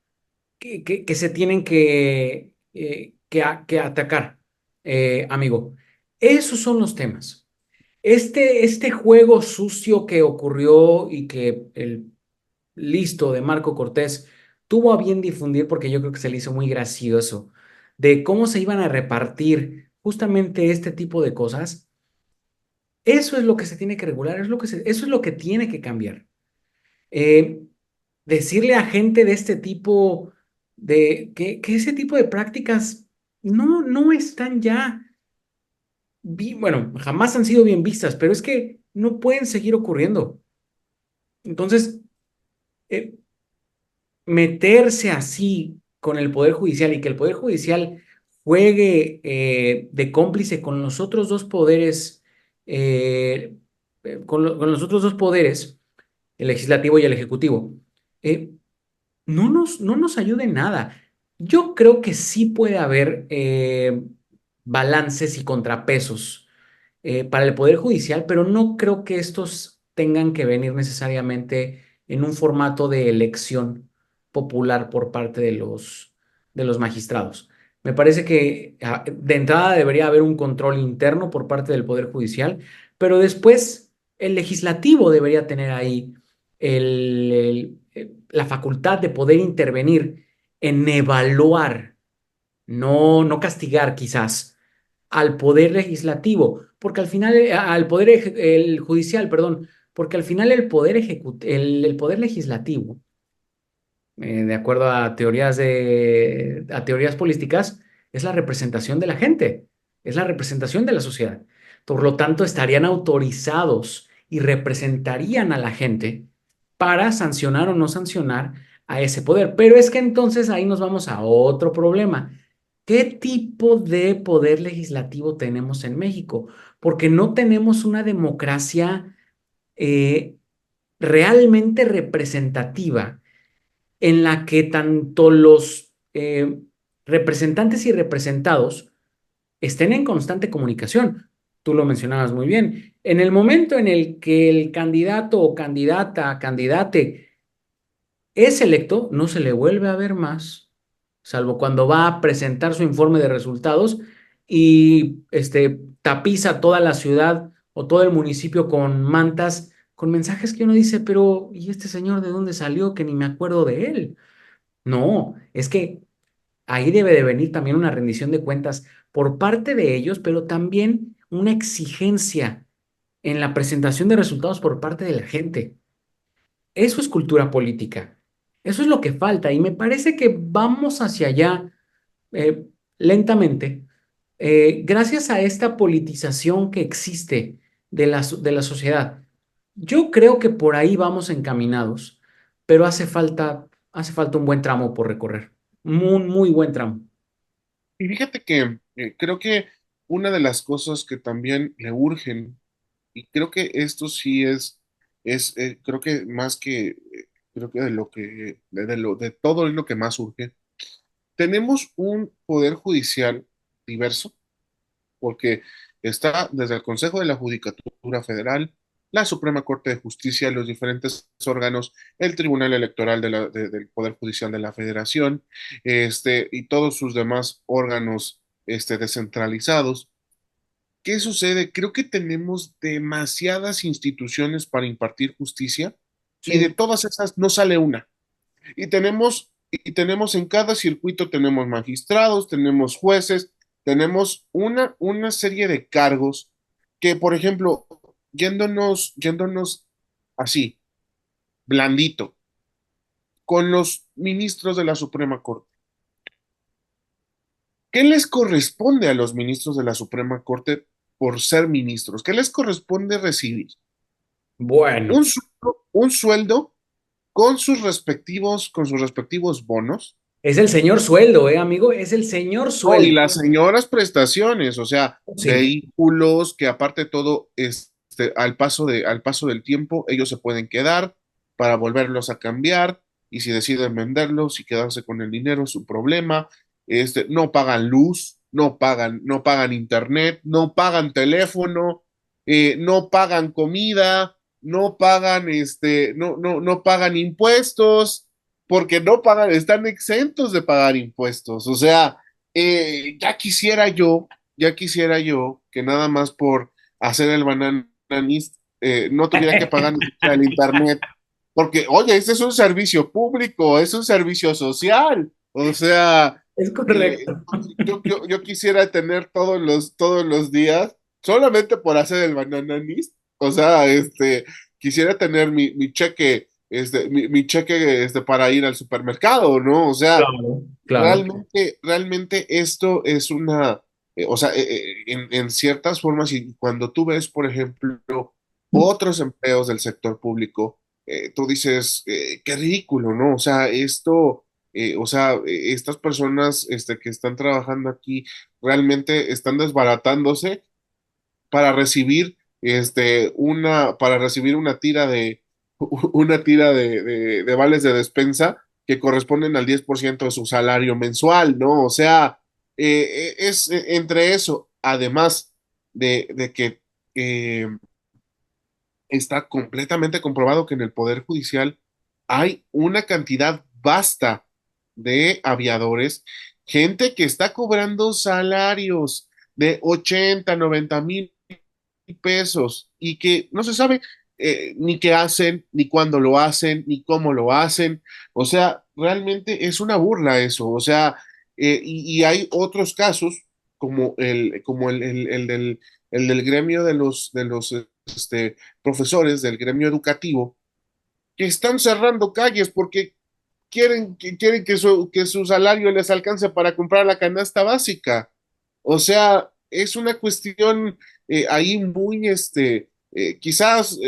que se tienen que atacar, amigo. Esos son los temas. Este juego sucio que ocurrió y que el listo de Marco Cortés tuvo a bien difundir, porque yo creo que se le hizo muy gracioso, de cómo se iban a repartir justamente este tipo de cosas. Eso es lo que se tiene que regular, eso es lo que tiene que cambiar. Eh, Decirle a gente de este tipo, que ese tipo de prácticas no están ya, bueno, jamás han sido bien vistas, pero es que no pueden seguir ocurriendo. Entonces, eh, meterse así con el Poder Judicial y que el Poder Judicial juegue de cómplice con los otros dos poderes, eh, con los otros dos poderes, el legislativo y el ejecutivo, eh, no nos ayuda en nada. Yo creo que sí puede haber balances y contrapesos para el Poder Judicial, pero no creo que estos tengan que venir necesariamente en un formato de elección popular por parte de los magistrados. Me parece que de entrada debería haber un control interno por parte del Poder Judicial, pero después el legislativo debería tener ahí la facultad de poder intervenir en evaluar, no castigar quizás al poder legislativo, porque al final, al poder, el judicial, perdón, porque al final el poder legislativo, de acuerdo a a teorías políticas, es la representación de la gente, es la representación de la sociedad. Por lo tanto, estarían autorizados y representarían a la gente para sancionar o no sancionar a ese poder. Pero es que entonces ahí nos vamos a otro problema. ¿Qué tipo de poder legislativo tenemos en México? Porque no tenemos una democracia eh, realmente representativa en la que tanto los representantes y representados estén en constante comunicación. Tú lo mencionabas muy bien. En el momento en el que el candidato o candidate Es electo, no se le vuelve a ver más, salvo cuando va a presentar su informe de resultados y tapiza toda la ciudad o todo el municipio con mantas, con mensajes que uno dice, pero ¿y este señor de dónde salió que ni me acuerdo de él? No, es que ahí debe de venir también una rendición de cuentas por parte de ellos, pero también una exigencia en la presentación de resultados por parte de la gente. Eso es cultura política. Eso es lo que falta y me parece que vamos hacia allá lentamente, gracias a esta politización que existe de la sociedad. Yo creo que por ahí vamos encaminados, pero hace falta un buen tramo por recorrer. Muy, muy buen tramo. Y fíjate que creo que una de las cosas que también le urgen, y creo que esto sí creo que más que, creo que de lo que, de todo lo que más urge, tenemos un poder judicial diverso, porque está desde el Consejo de la Judicatura Federal, la Suprema Corte de Justicia, los diferentes órganos, el Tribunal Electoral del Poder Judicial de la Federación, y todos sus demás órganos, descentralizados. ¿Qué sucede? Creo que tenemos demasiadas instituciones para impartir justicia y de Sí, todas esas no sale una. Y tenemos en cada circuito, tenemos magistrados, tenemos jueces, tenemos una serie de cargos que, por ejemplo, yéndonos así, blandito, con los ministros de la Suprema Corte. ¿Qué les corresponde a los ministros de la Suprema Corte por ser ministros? ¿Qué les corresponde recibir? bueno. Un sueldo con sus respectivos bonos. Es el señor sueldo, amigo? Es el señor Oh, y sueldo. las señoras prestaciones, o sea, Sí, vehículos que aparte de todo, al paso del tiempo, ellos se pueden quedar para volverlos a cambiar, y si deciden venderlos y quedarse con el dinero, su problema. No pagan luz, no pagan internet, no pagan teléfono, no pagan comida, no pagan impuestos, porque no pagan, están exentos de pagar impuestos. O sea, ya quisiera yo que nada más por hacer el bananista no tuviera que pagar ni siquiera el internet, porque, oye, este es un servicio público, es un servicio social. O sea, es correcto. yo quisiera tener todos los días solamente por hacer el bananista. O sea, quisiera tener mi cheque, mi cheque, para ir al supermercado, ¿no? O sea, Claro, claro. realmente esto es o sea, en ciertas formas, y cuando tú ves, por ejemplo, otros empleos del sector público, tú dices, qué ridículo, ¿no? O sea, estas personas, que están trabajando aquí realmente están desbaratándose para recibir, una tira de vales de despensa que corresponden al 10% de su salario mensual, ¿no? O sea, es entre eso, además de que eh, está completamente comprobado que en el Poder Judicial hay una cantidad vasta de aviadores, gente que está cobrando salarios de 80, 90,000 pesos, y que no se sabe ni qué hacen, ni cuándo lo hacen, ni cómo lo hacen. O sea, realmente es una burla eso. O sea, y hay otros casos como el del gremio de los profesores del gremio educativo, que están cerrando calles porque quieren que su salario les alcance para comprar la canasta básica. O sea, es una cuestión ahí muy, quizás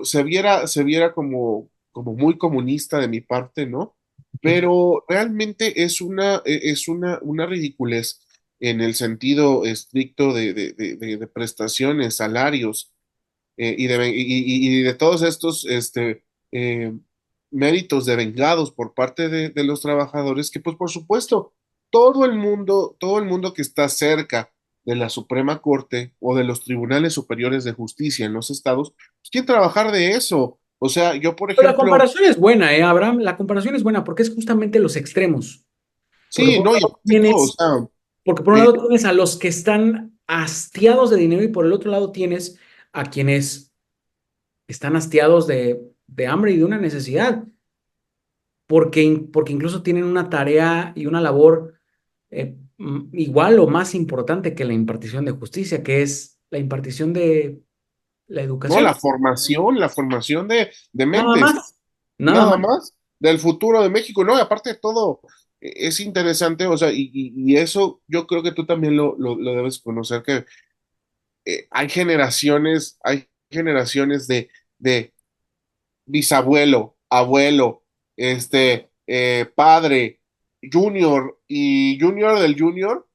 se viera como muy comunista de mi parte, ¿no? Pero realmente es una ridiculez en el sentido estricto de prestaciones, salarios, y de todos estos, eh, méritos devengados por parte de los trabajadores, que pues por supuesto todo el mundo que está cerca de la Suprema Corte o de los tribunales superiores de justicia en los estados, pues quiere trabajar de eso. O sea, yo, por Pero la ejemplo, comparación es buena, Abraham, la comparación es buena porque es justamente los extremos. Porque sí, por un no, y lado aparte todo, o tienes, sea, porque por un eh, lado tienes a los que están hastiados de dinero y por el otro lado tienes a quienes están hastiados de hambre y de una necesidad, porque incluso tienen una tarea y una labor igual o más importante que la impartición de justicia, que es la impartición de la no, educación. la formación de Nada mentes, más, nada nada más. más, del futuro de México, ¿no? Y aparte de todo, es interesante, o sea, y eso yo creo que tú también lo debes conocer, que hay generaciones de bisabuelo, abuelo, padre, junior y junior del junior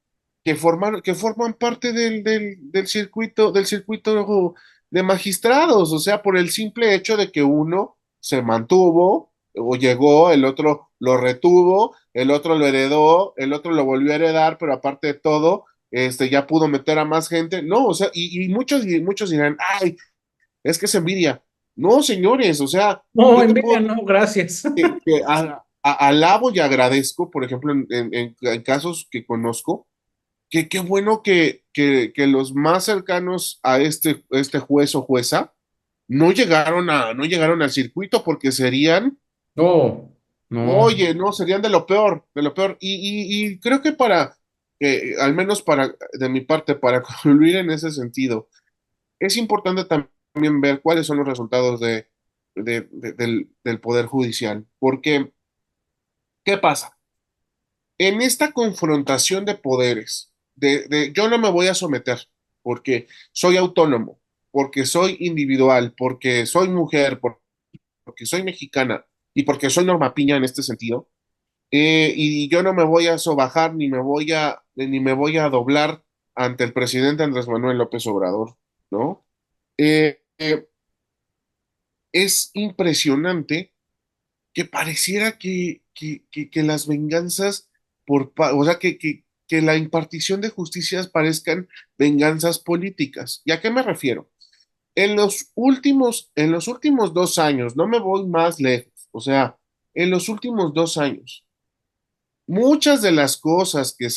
que forman parte del circuito de magistrados, o sea, por el simple hecho de que uno se mantuvo o llegó, el otro lo retuvo, el otro lo heredó, el otro lo volvió a heredar, pero aparte de todo, ya pudo meter a más gente. No, o sea, muchos dirán, ay, es que es envidia. No, señores, o sea, No, yo te envidia, puedo no, gracias. que alabo y agradezco, por ejemplo, en casos que conozco, que qué bueno que los más cercanos a este juez o jueza no llegaron al circuito porque serían, No, no. oye, no, serían de lo peor. Y creo que al menos de mi parte, para concluir en ese sentido, es importante también ver cuáles son los resultados del Poder Judicial, porque, ¿qué pasa? En esta confrontación de poderes, yo no me voy a someter porque soy autónomo, porque soy individual, porque soy mujer, porque soy mexicana y porque soy Norma Piña en este sentido, y yo no me voy a sobajar ni me voy a doblar ante el presidente Andrés Manuel López Obrador, ¿no? Eh, eh, es impresionante que pareciera que las venganzas o sea, que la impartición de justicias parezcan venganzas políticas. ¿Y a qué me refiero? En los últimos 2 años, no me voy más lejos, o sea, en los últimos 2 años, muchas de las cosas que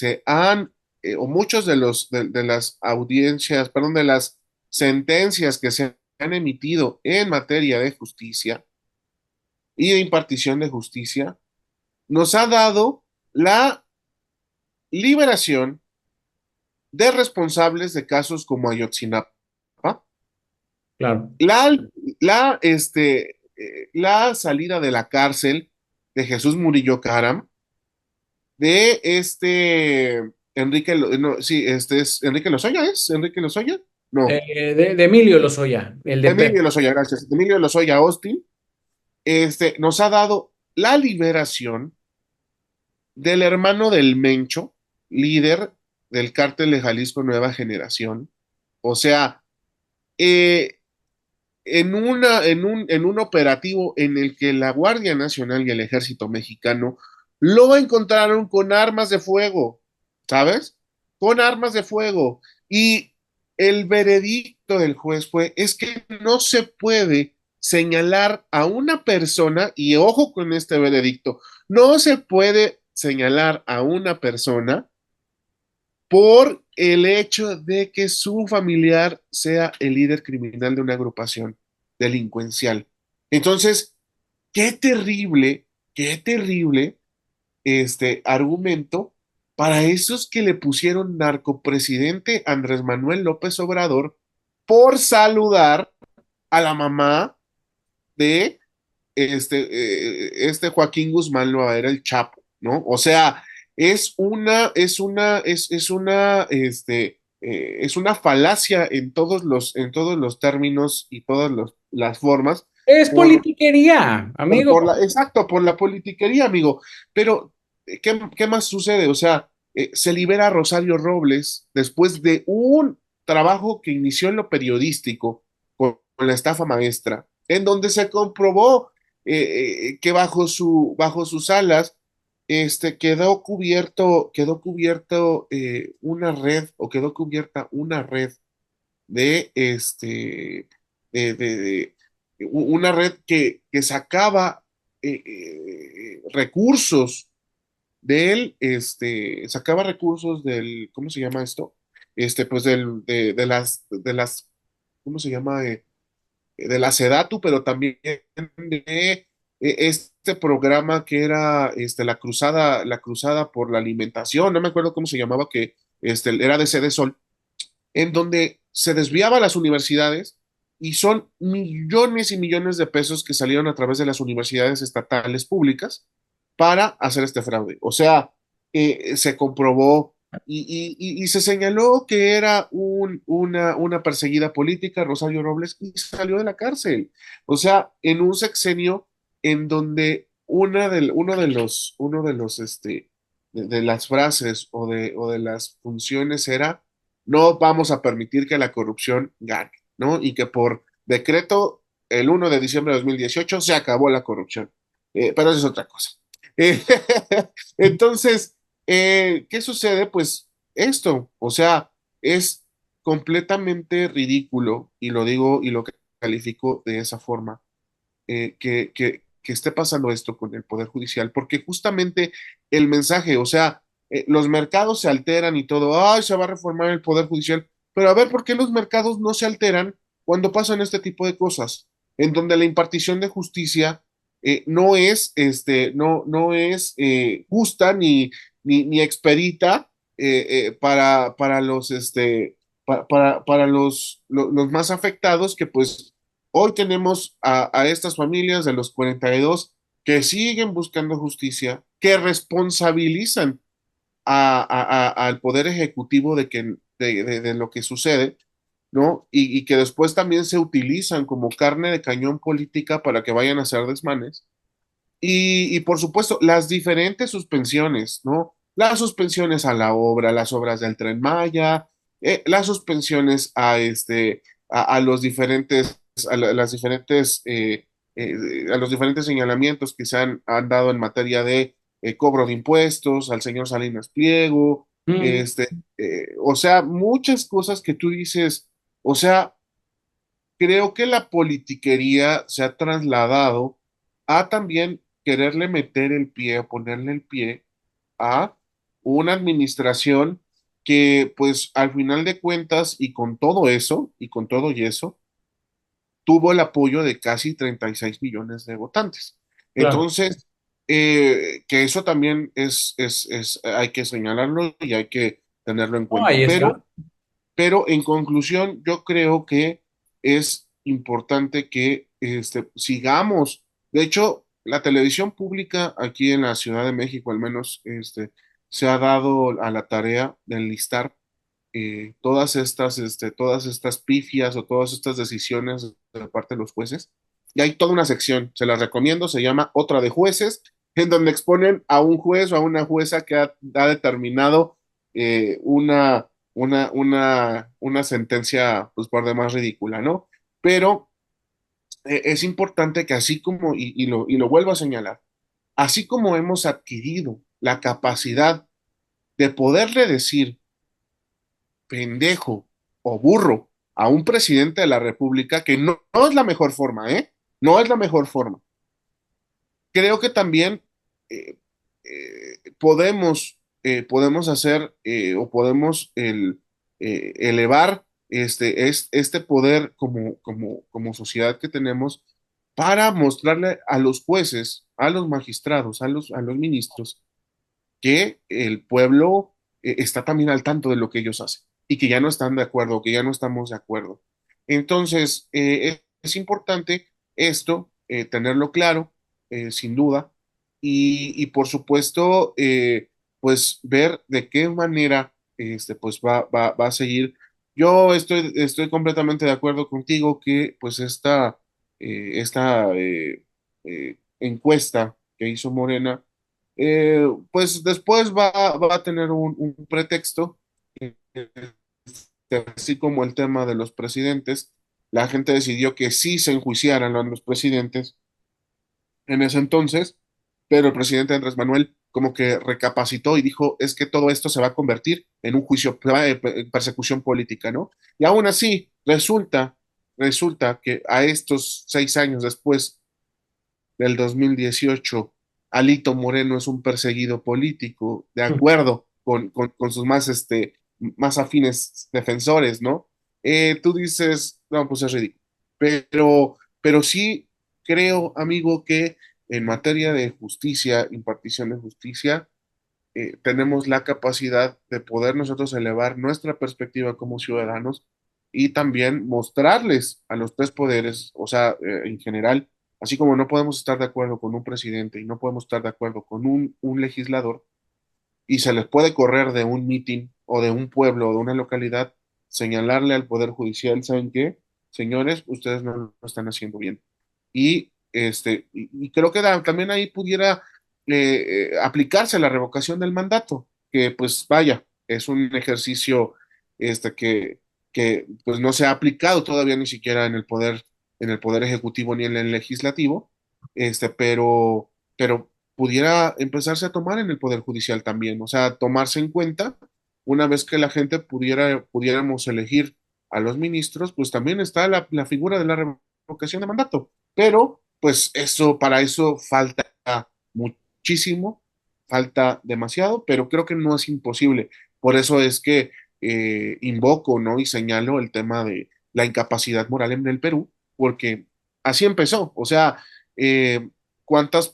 o muchos de las audiencias, perdón, de las sentencias que se han emitido en materia de justicia y de impartición de justicia, nos ha dado la liberación de responsables de casos como Ayotzinapa, Claro. la, la salida de la cárcel de Jesús Murillo Caram, de no, sí, es Enrique Lozoya, ¿es Enrique Lozoya? No, De Emilio Lozoya, el de PEP. Emilio Lozoya, gracias. Emilio Lozoya Austin, nos ha dado la liberación del hermano del Mencho, líder del cártel de Jalisco Nueva Generación. O sea, eh, en un operativo en el que la Guardia Nacional y el Ejército Mexicano lo encontraron con armas de fuego, ¿sabes? Con armas de fuego. Y el veredicto del juez es que no se puede señalar a una persona, y ojo con este veredicto, no se puede señalar a una persona por el hecho de que su familiar sea el líder criminal de una agrupación delincuencial. Entonces, qué terrible este argumento para esos que le pusieron narcopresidente Andrés Manuel López Obrador por saludar a la mamá de este Joaquín Guzmán Loera, el Chapo, ¿no? O sea, es una falacia en todos los términos y todas las formas, Es por, politiquería, amigo. exacto, por la politiquería, amigo. Pero, ¿qué más sucede? O sea, se libera a Rosario Robles después de un trabajo que inició en lo periodístico con la estafa maestra, en donde se comprobó que bajo sus alas quedó cubierto una red o quedó cubierta una red de, una red que sacaba recursos sacaba recursos del, ¿cómo se llama esto? Pues de las, ¿cómo se llama? De la SEDATU, pero también de este programa que era la cruzada por la alimentación, no me acuerdo cómo se llamaba, que era de Sede Sol, en donde se desviaba a las universidades y son millones y millones de pesos que salieron a través de las universidades estatales públicas para hacer este fraude. O sea, se comprobó y se señaló que era una perseguida política, Rosario Robles, y salió de la cárcel. O sea, en un sexenio en donde uno de las frases o de las funciones era no vamos a permitir que la corrupción gane, ¿no? Y que por decreto el 1 de diciembre de 2018 se acabó la corrupción. Pero eso es otra cosa. Eh, entonces, ¿qué sucede? Pues esto, o sea, es completamente ridículo, y lo digo y lo califico de esa forma, que esté pasando esto con el Poder Judicial, porque justamente el mensaje, o sea, los mercados se alteran y todo, ay, se va a reformar el Poder Judicial, pero a ver, ¿por qué los mercados no se alteran cuando pasan este tipo de cosas? En donde la impartición de justicia no es justa ni expedita para los más afectados, que pues hoy tenemos a estas familias de los 42 que siguen buscando justicia, que responsabilizan al Poder Ejecutivo de lo que sucede, ¿no? Y que después también se utilizan como carne de cañón política para que vayan a hacer desmanes. Y por supuesto, las diferentes suspensiones, ¿no? Las suspensiones a la obra, las obras del Tren Maya, las suspensiones a los diferentes, las diferentes, a los diferentes señalamientos que se han dado en materia de cobro de impuestos, al señor Salinas Pliego, Mm. este, o sea, muchas cosas que tú dices, o sea, creo que la politiquería se ha trasladado a también quererle meter el pie, ponerle el pie a una administración que, pues, al final de cuentas, y con todo eso, y con todo y eso, tuvo el apoyo de casi 36 millones de votantes. Claro. Entonces, que eso también hay que señalarlo y hay que tenerlo en No, cuenta. ahí está. Pero en conclusión, yo creo que es importante que sigamos. De hecho, la televisión pública aquí en la Ciudad de México, al menos, se ha dado a la tarea de enlistar todas estas pifias o todas estas decisiones de parte de los jueces. Y hay toda una sección, se las recomiendo, se llama Otra de Jueces, en donde exponen a un juez o a una jueza que ha determinado una sentencia, pues por demás ridícula, ¿no? Pero es importante que así como, y lo vuelvo a señalar, así como hemos adquirido la capacidad de poderle decir pendejo o burro a un presidente de la República, que no es la mejor forma, ¿eh? No es la mejor forma. Creo que también podemos hacer o podemos elevar este poder como sociedad que tenemos para mostrarle a los jueces, a los magistrados, a los ministros, que el pueblo está también al tanto de lo que ellos hacen y que ya no están de acuerdo, que ya no estamos de acuerdo. Entonces, es importante esto, tenerlo claro, sin duda, y por supuesto, pues ver de qué manera pues va a seguir. Yo estoy completamente de acuerdo contigo que pues esta encuesta que hizo Morena, pues después va a tener un pretexto, eh, así como el tema de los presidentes. La gente decidió que sí se enjuiciaran a los presidentes en ese entonces, pero el presidente Andrés Manuel como que recapacitó y dijo, es que todo esto se va a convertir en un juicio, en persecución política, ¿no? Y aún así, resulta resulta que a estos 6 años después del 2018, Alito Moreno es un perseguido político, de acuerdo con sus más, más afines defensores, ¿no? Tú dices, no, pues es ridículo. Pero sí creo, amigo, que en materia de justicia, impartición de justicia, tenemos la capacidad de poder nosotros elevar nuestra perspectiva como ciudadanos y también mostrarles a los tres poderes, o sea, en general, así como no podemos estar de acuerdo con un presidente y no podemos estar de acuerdo con un legislador, y se les puede correr de un mitin o de un pueblo o de una localidad, señalarle al Poder Judicial, ¿saben qué? Señores, ustedes no lo están haciendo bien. Y creo que también ahí pudiera aplicarse la revocación del mandato, que pues vaya, es un ejercicio este, que, que pues no se ha aplicado todavía ni siquiera en el poder ejecutivo ni en el legislativo, pero pudiera empezarse a tomar en el Poder Judicial también, o sea, tomarse en cuenta una vez que la gente pudiéramos elegir a los ministros, pues también está la figura de la revocación de mandato, pero pues eso, para eso falta muchísimo, falta demasiado, pero creo que no es imposible. Por eso es que invoco, ¿no? Y señalo el tema de la incapacidad moral en el Perú, porque así empezó, o sea, eh, cuántas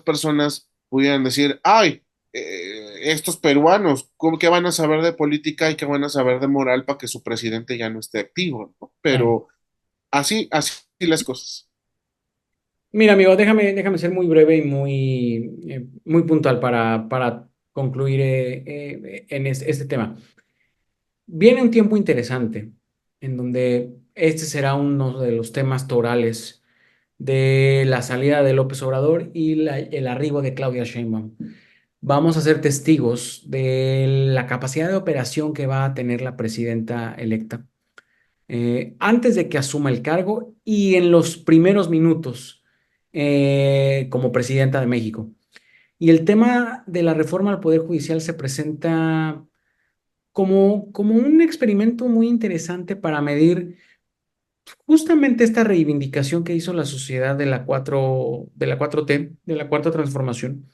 personas pudieran decir, ay, estos peruanos, ¿qué van a saber de política y qué van a saber de moral para que su presidente ya no esté activo, ¿no? Claro. Pero así las cosas. Mira, amigo, déjame ser muy breve y muy puntual para concluir en este tema. Viene un tiempo interesante en donde este será uno de los temas torales de la salida de López Obrador y el arribo de Claudia Sheinbaum. Vamos a ser testigos de la capacidad de operación que va a tener la presidenta electa antes de que asuma el cargo y en los primeros minutos como presidenta de México. Y el tema de la reforma al Poder Judicial se presenta como un experimento muy interesante para medir justamente esta reivindicación que hizo la sociedad de la 4T, de la Cuarta Transformación,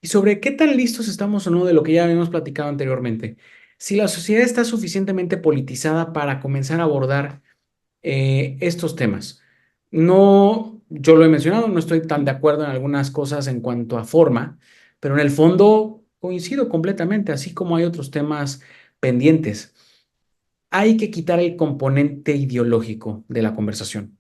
y sobre qué tan listos estamos o no de lo que ya habíamos platicado anteriormente. Si la sociedad está suficientemente politizada para comenzar a abordar estos temas. No, yo lo he mencionado, no estoy tan de acuerdo en algunas cosas en cuanto a forma, pero en el fondo coincido completamente, así como hay otros temas pendientes. Hay que quitar el componente ideológico de la conversación.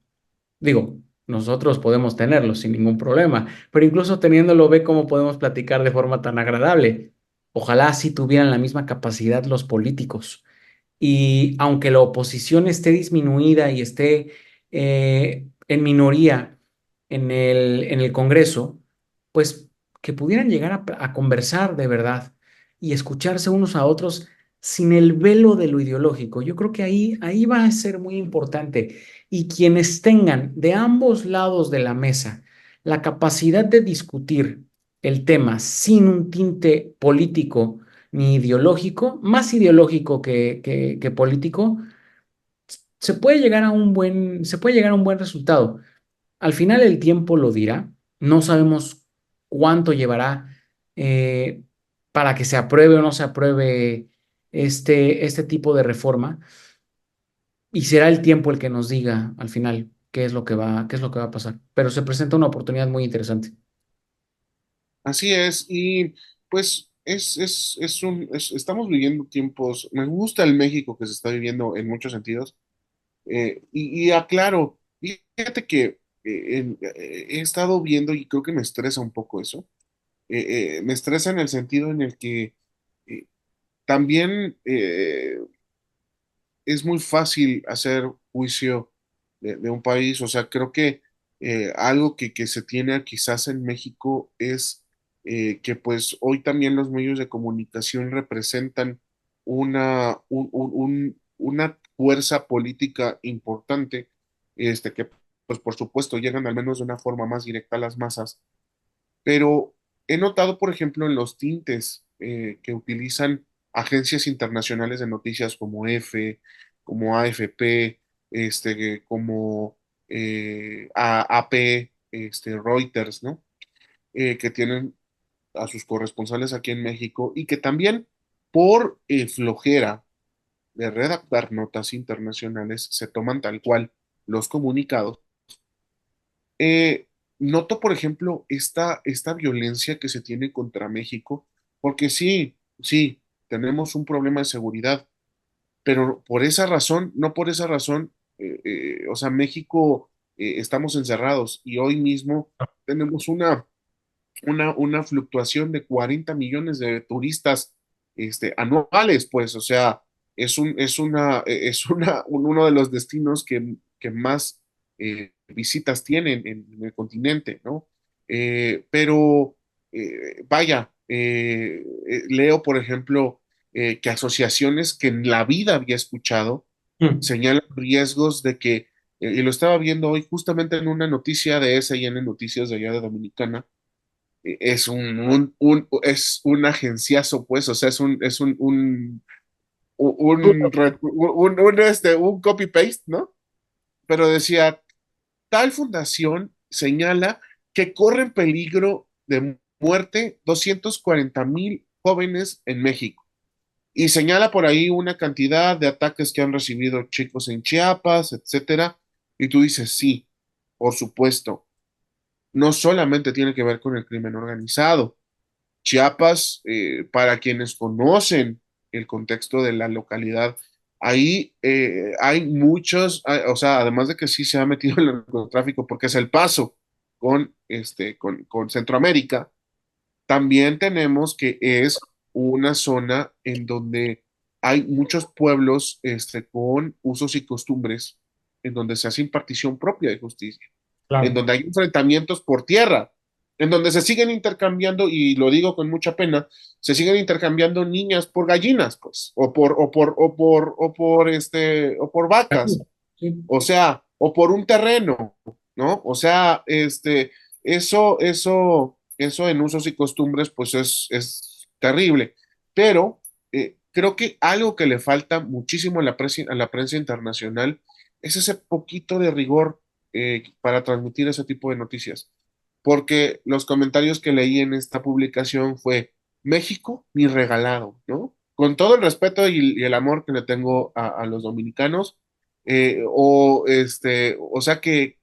Digo, nosotros podemos tenerlo sin ningún problema, pero incluso teniéndolo, ve cómo podemos platicar de forma tan agradable. Ojalá si tuvieran la misma capacidad los políticos. Y aunque la oposición esté disminuida y esté en minoría en el Congreso, pues que pudieran llegar a conversar de verdad y escucharse unos a otros sin el velo de lo ideológico. Yo creo que ahí va a ser muy importante. Y quienes tengan de ambos lados de la mesa la capacidad de discutir el tema sin un tinte político ni ideológico, más ideológico que político, se puede llegar a un buen resultado. Al final el tiempo lo dirá. No sabemos cuánto llevará eh, para que se apruebe o no se apruebe este tipo de reforma. Y será el tiempo el que nos diga al final qué es lo que va a pasar. Pero se presenta una oportunidad muy interesante. Así es, y pues estamos viviendo tiempos, me gusta el México que se está viviendo en muchos sentidos, y aclaro, fíjate que he estado viendo y creo que me estresa un poco eso, me estresa en el sentido en el que eh, también es muy fácil hacer juicio de un país, o sea, creo que algo que se tiene quizás en México es que pues hoy también los medios de comunicación representan una fuerza política importante, que pues por supuesto llegan al menos de una forma más directa a las masas, pero he notado, por ejemplo, en los tintes que utilizan agencias internacionales de noticias como EFE, como AFP, como AP, Reuters, ¿no? Que tienen a sus corresponsales aquí en México y que también por flojera de redactar notas internacionales se toman tal cual los comunicados. Eh, Noto, por ejemplo, esta violencia que se tiene contra México, porque sí, sí, tenemos un problema de seguridad, pero por esa razón, no por esa razón, o sea, México, estamos encerrados y hoy mismo tenemos una fluctuación de 40 millones de turistas anuales, pues, o sea, uno de los destinos que más visitas tienen en el continente, ¿no? Pero, vaya, leo, por ejemplo, que asociaciones que en la vida había escuchado Mm. señalan riesgos de que, y lo estaba viendo hoy justamente en una noticia de SIN Noticias de allá de Dominicana, es es un agenciazo, pues, o sea, un copy-paste, ¿no? Pero decía, tal fundación señala que corren peligro de muerte 240,000 jóvenes en México. Y señala por ahí una cantidad de ataques que han recibido chicos en Chiapas, etcétera. Y tú dices, sí, por supuesto, no solamente tiene que ver con el crimen organizado. Chiapas, para quienes conocen el contexto de la localidad, ahí hay muchos, o sea, además de que sí se ha metido el narcotráfico porque es el paso con Centroamérica, también tenemos que es una zona en donde hay muchos pueblos con usos y costumbres, en donde se hace impartición propia de justicia, en Claro. donde hay enfrentamientos por tierra, en donde se siguen intercambiando, y lo digo con mucha pena, se siguen intercambiando niñas por gallinas, pues, o por vacas, Sí. o sea, o por un terreno, ¿no? O sea, eso en usos y costumbres, pues es terrible. Pero creo que algo que le falta muchísimo a la prensa internacional es ese poquito de rigor para transmitir ese tipo de noticias. Porque los comentarios que leí en esta publicación fue México ni regalado, ¿no? Con todo el respeto y el amor que le tengo a los dominicanos, o sea que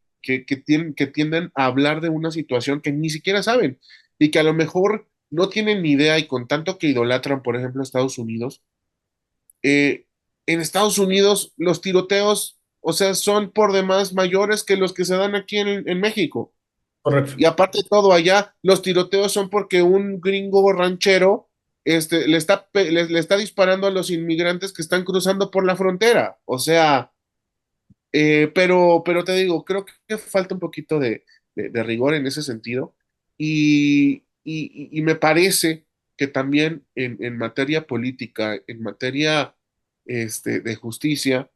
tienden a hablar de una situación que ni siquiera saben y que a lo mejor no tienen ni idea, y con tanto que idolatran, por ejemplo, Estados Unidos, eh, en Estados Unidos los tiroteos, o sea, son por demás mayores que los que se dan aquí en México. Correcto. Y aparte de todo, allá los tiroteos son porque un gringo ranchero le está disparando a los inmigrantes que están cruzando por la frontera. O sea, pero te digo, creo que falta un poquito de rigor en ese sentido. Y me parece que también en materia política, en materia de justicia,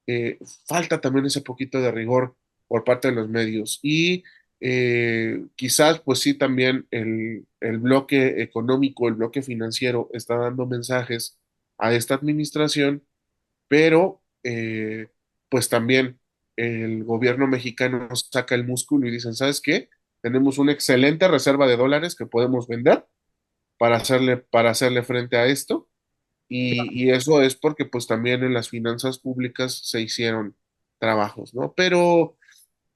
eh, falta también ese poquito de rigor por parte de los medios. Y quizás, pues sí, también el bloque económico, el bloque financiero está dando mensajes a esta administración, pero pues también el gobierno mexicano saca el músculo y dicen, ¿sabes qué? Tenemos una excelente reserva de dólares que podemos vender para hacerle frente a esto. Y eso es porque pues también en las finanzas públicas se hicieron trabajos, ¿no? Pero,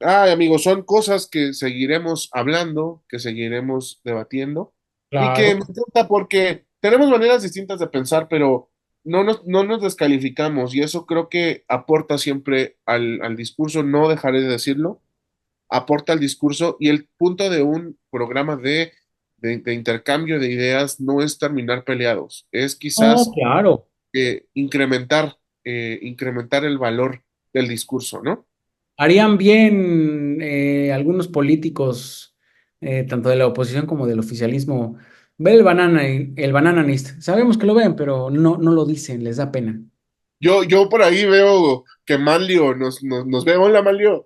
ay, amigos, son cosas que seguiremos hablando, que seguiremos debatiendo y que Claro. me encanta porque tenemos maneras distintas de pensar, pero no nos descalificamos, y eso creo que aporta siempre al discurso, no dejaré de decirlo, aporta al discurso, y el punto de un programa de intercambio de ideas no es terminar peleados, es Oh, quizás claro. incrementar el valor del discurso, ¿no? Harían bien algunos políticos, tanto de la oposición como del oficialismo, ver el Banananist. Sabemos que lo ven, pero no lo dicen, les da pena. Yo por ahí veo que Manlio nos ve. Hola, Manlio.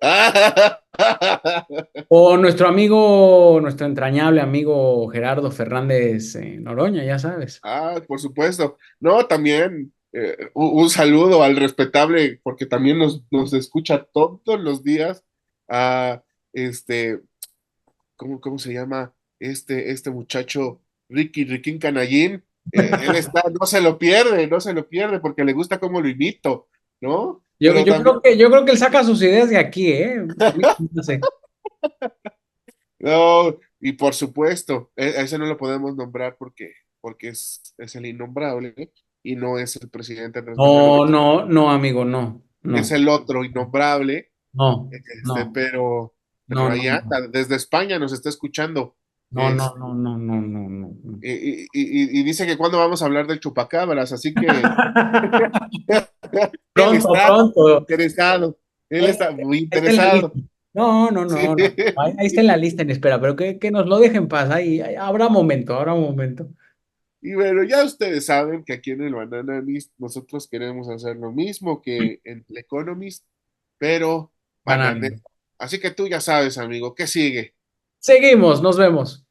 O nuestro amigo, nuestro entrañable amigo Gerardo Fernández Noroña, ya sabes. Por supuesto. No, también. un saludo al respetable, porque también nos escucha todos los días, a este, ¿cómo se llama? Este muchacho, Ricky Canallín. Él está, no se lo pierde, no se lo pierde, porque le gusta cómo lo imito, ¿no? Yo, Pero yo también, creo que, yo creo que él saca sus ideas de aquí, ¿eh? A mí no sé. no, y por supuesto, a ese no lo podemos nombrar porque es el innombrable y no es el presidente Andrés Manuel No, López, no, no, amigo, no, es no, el otro innombrable, no, este, no, pero, no, pero no, ahí no, anda, desde España nos está escuchando. no, no, no, no, no, no, no, no. Y dice que cuando vamos a hablar del chupacabras, así que él Pronto, está pronto. interesado, él está muy Ahí está en la lista. interesado. No, no, Sí. no, no. Ahí está en la lista en espera, pero que nos lo dejen en paz. Ahí habrá momento, habrá momento. Y bueno, ya ustedes saben que aquí en el Bananist nosotros queremos hacer lo mismo que en el Economist, pero Banano. bananero. Así que tú ya sabes, amigo, ¿qué sigue? Seguimos, nos vemos.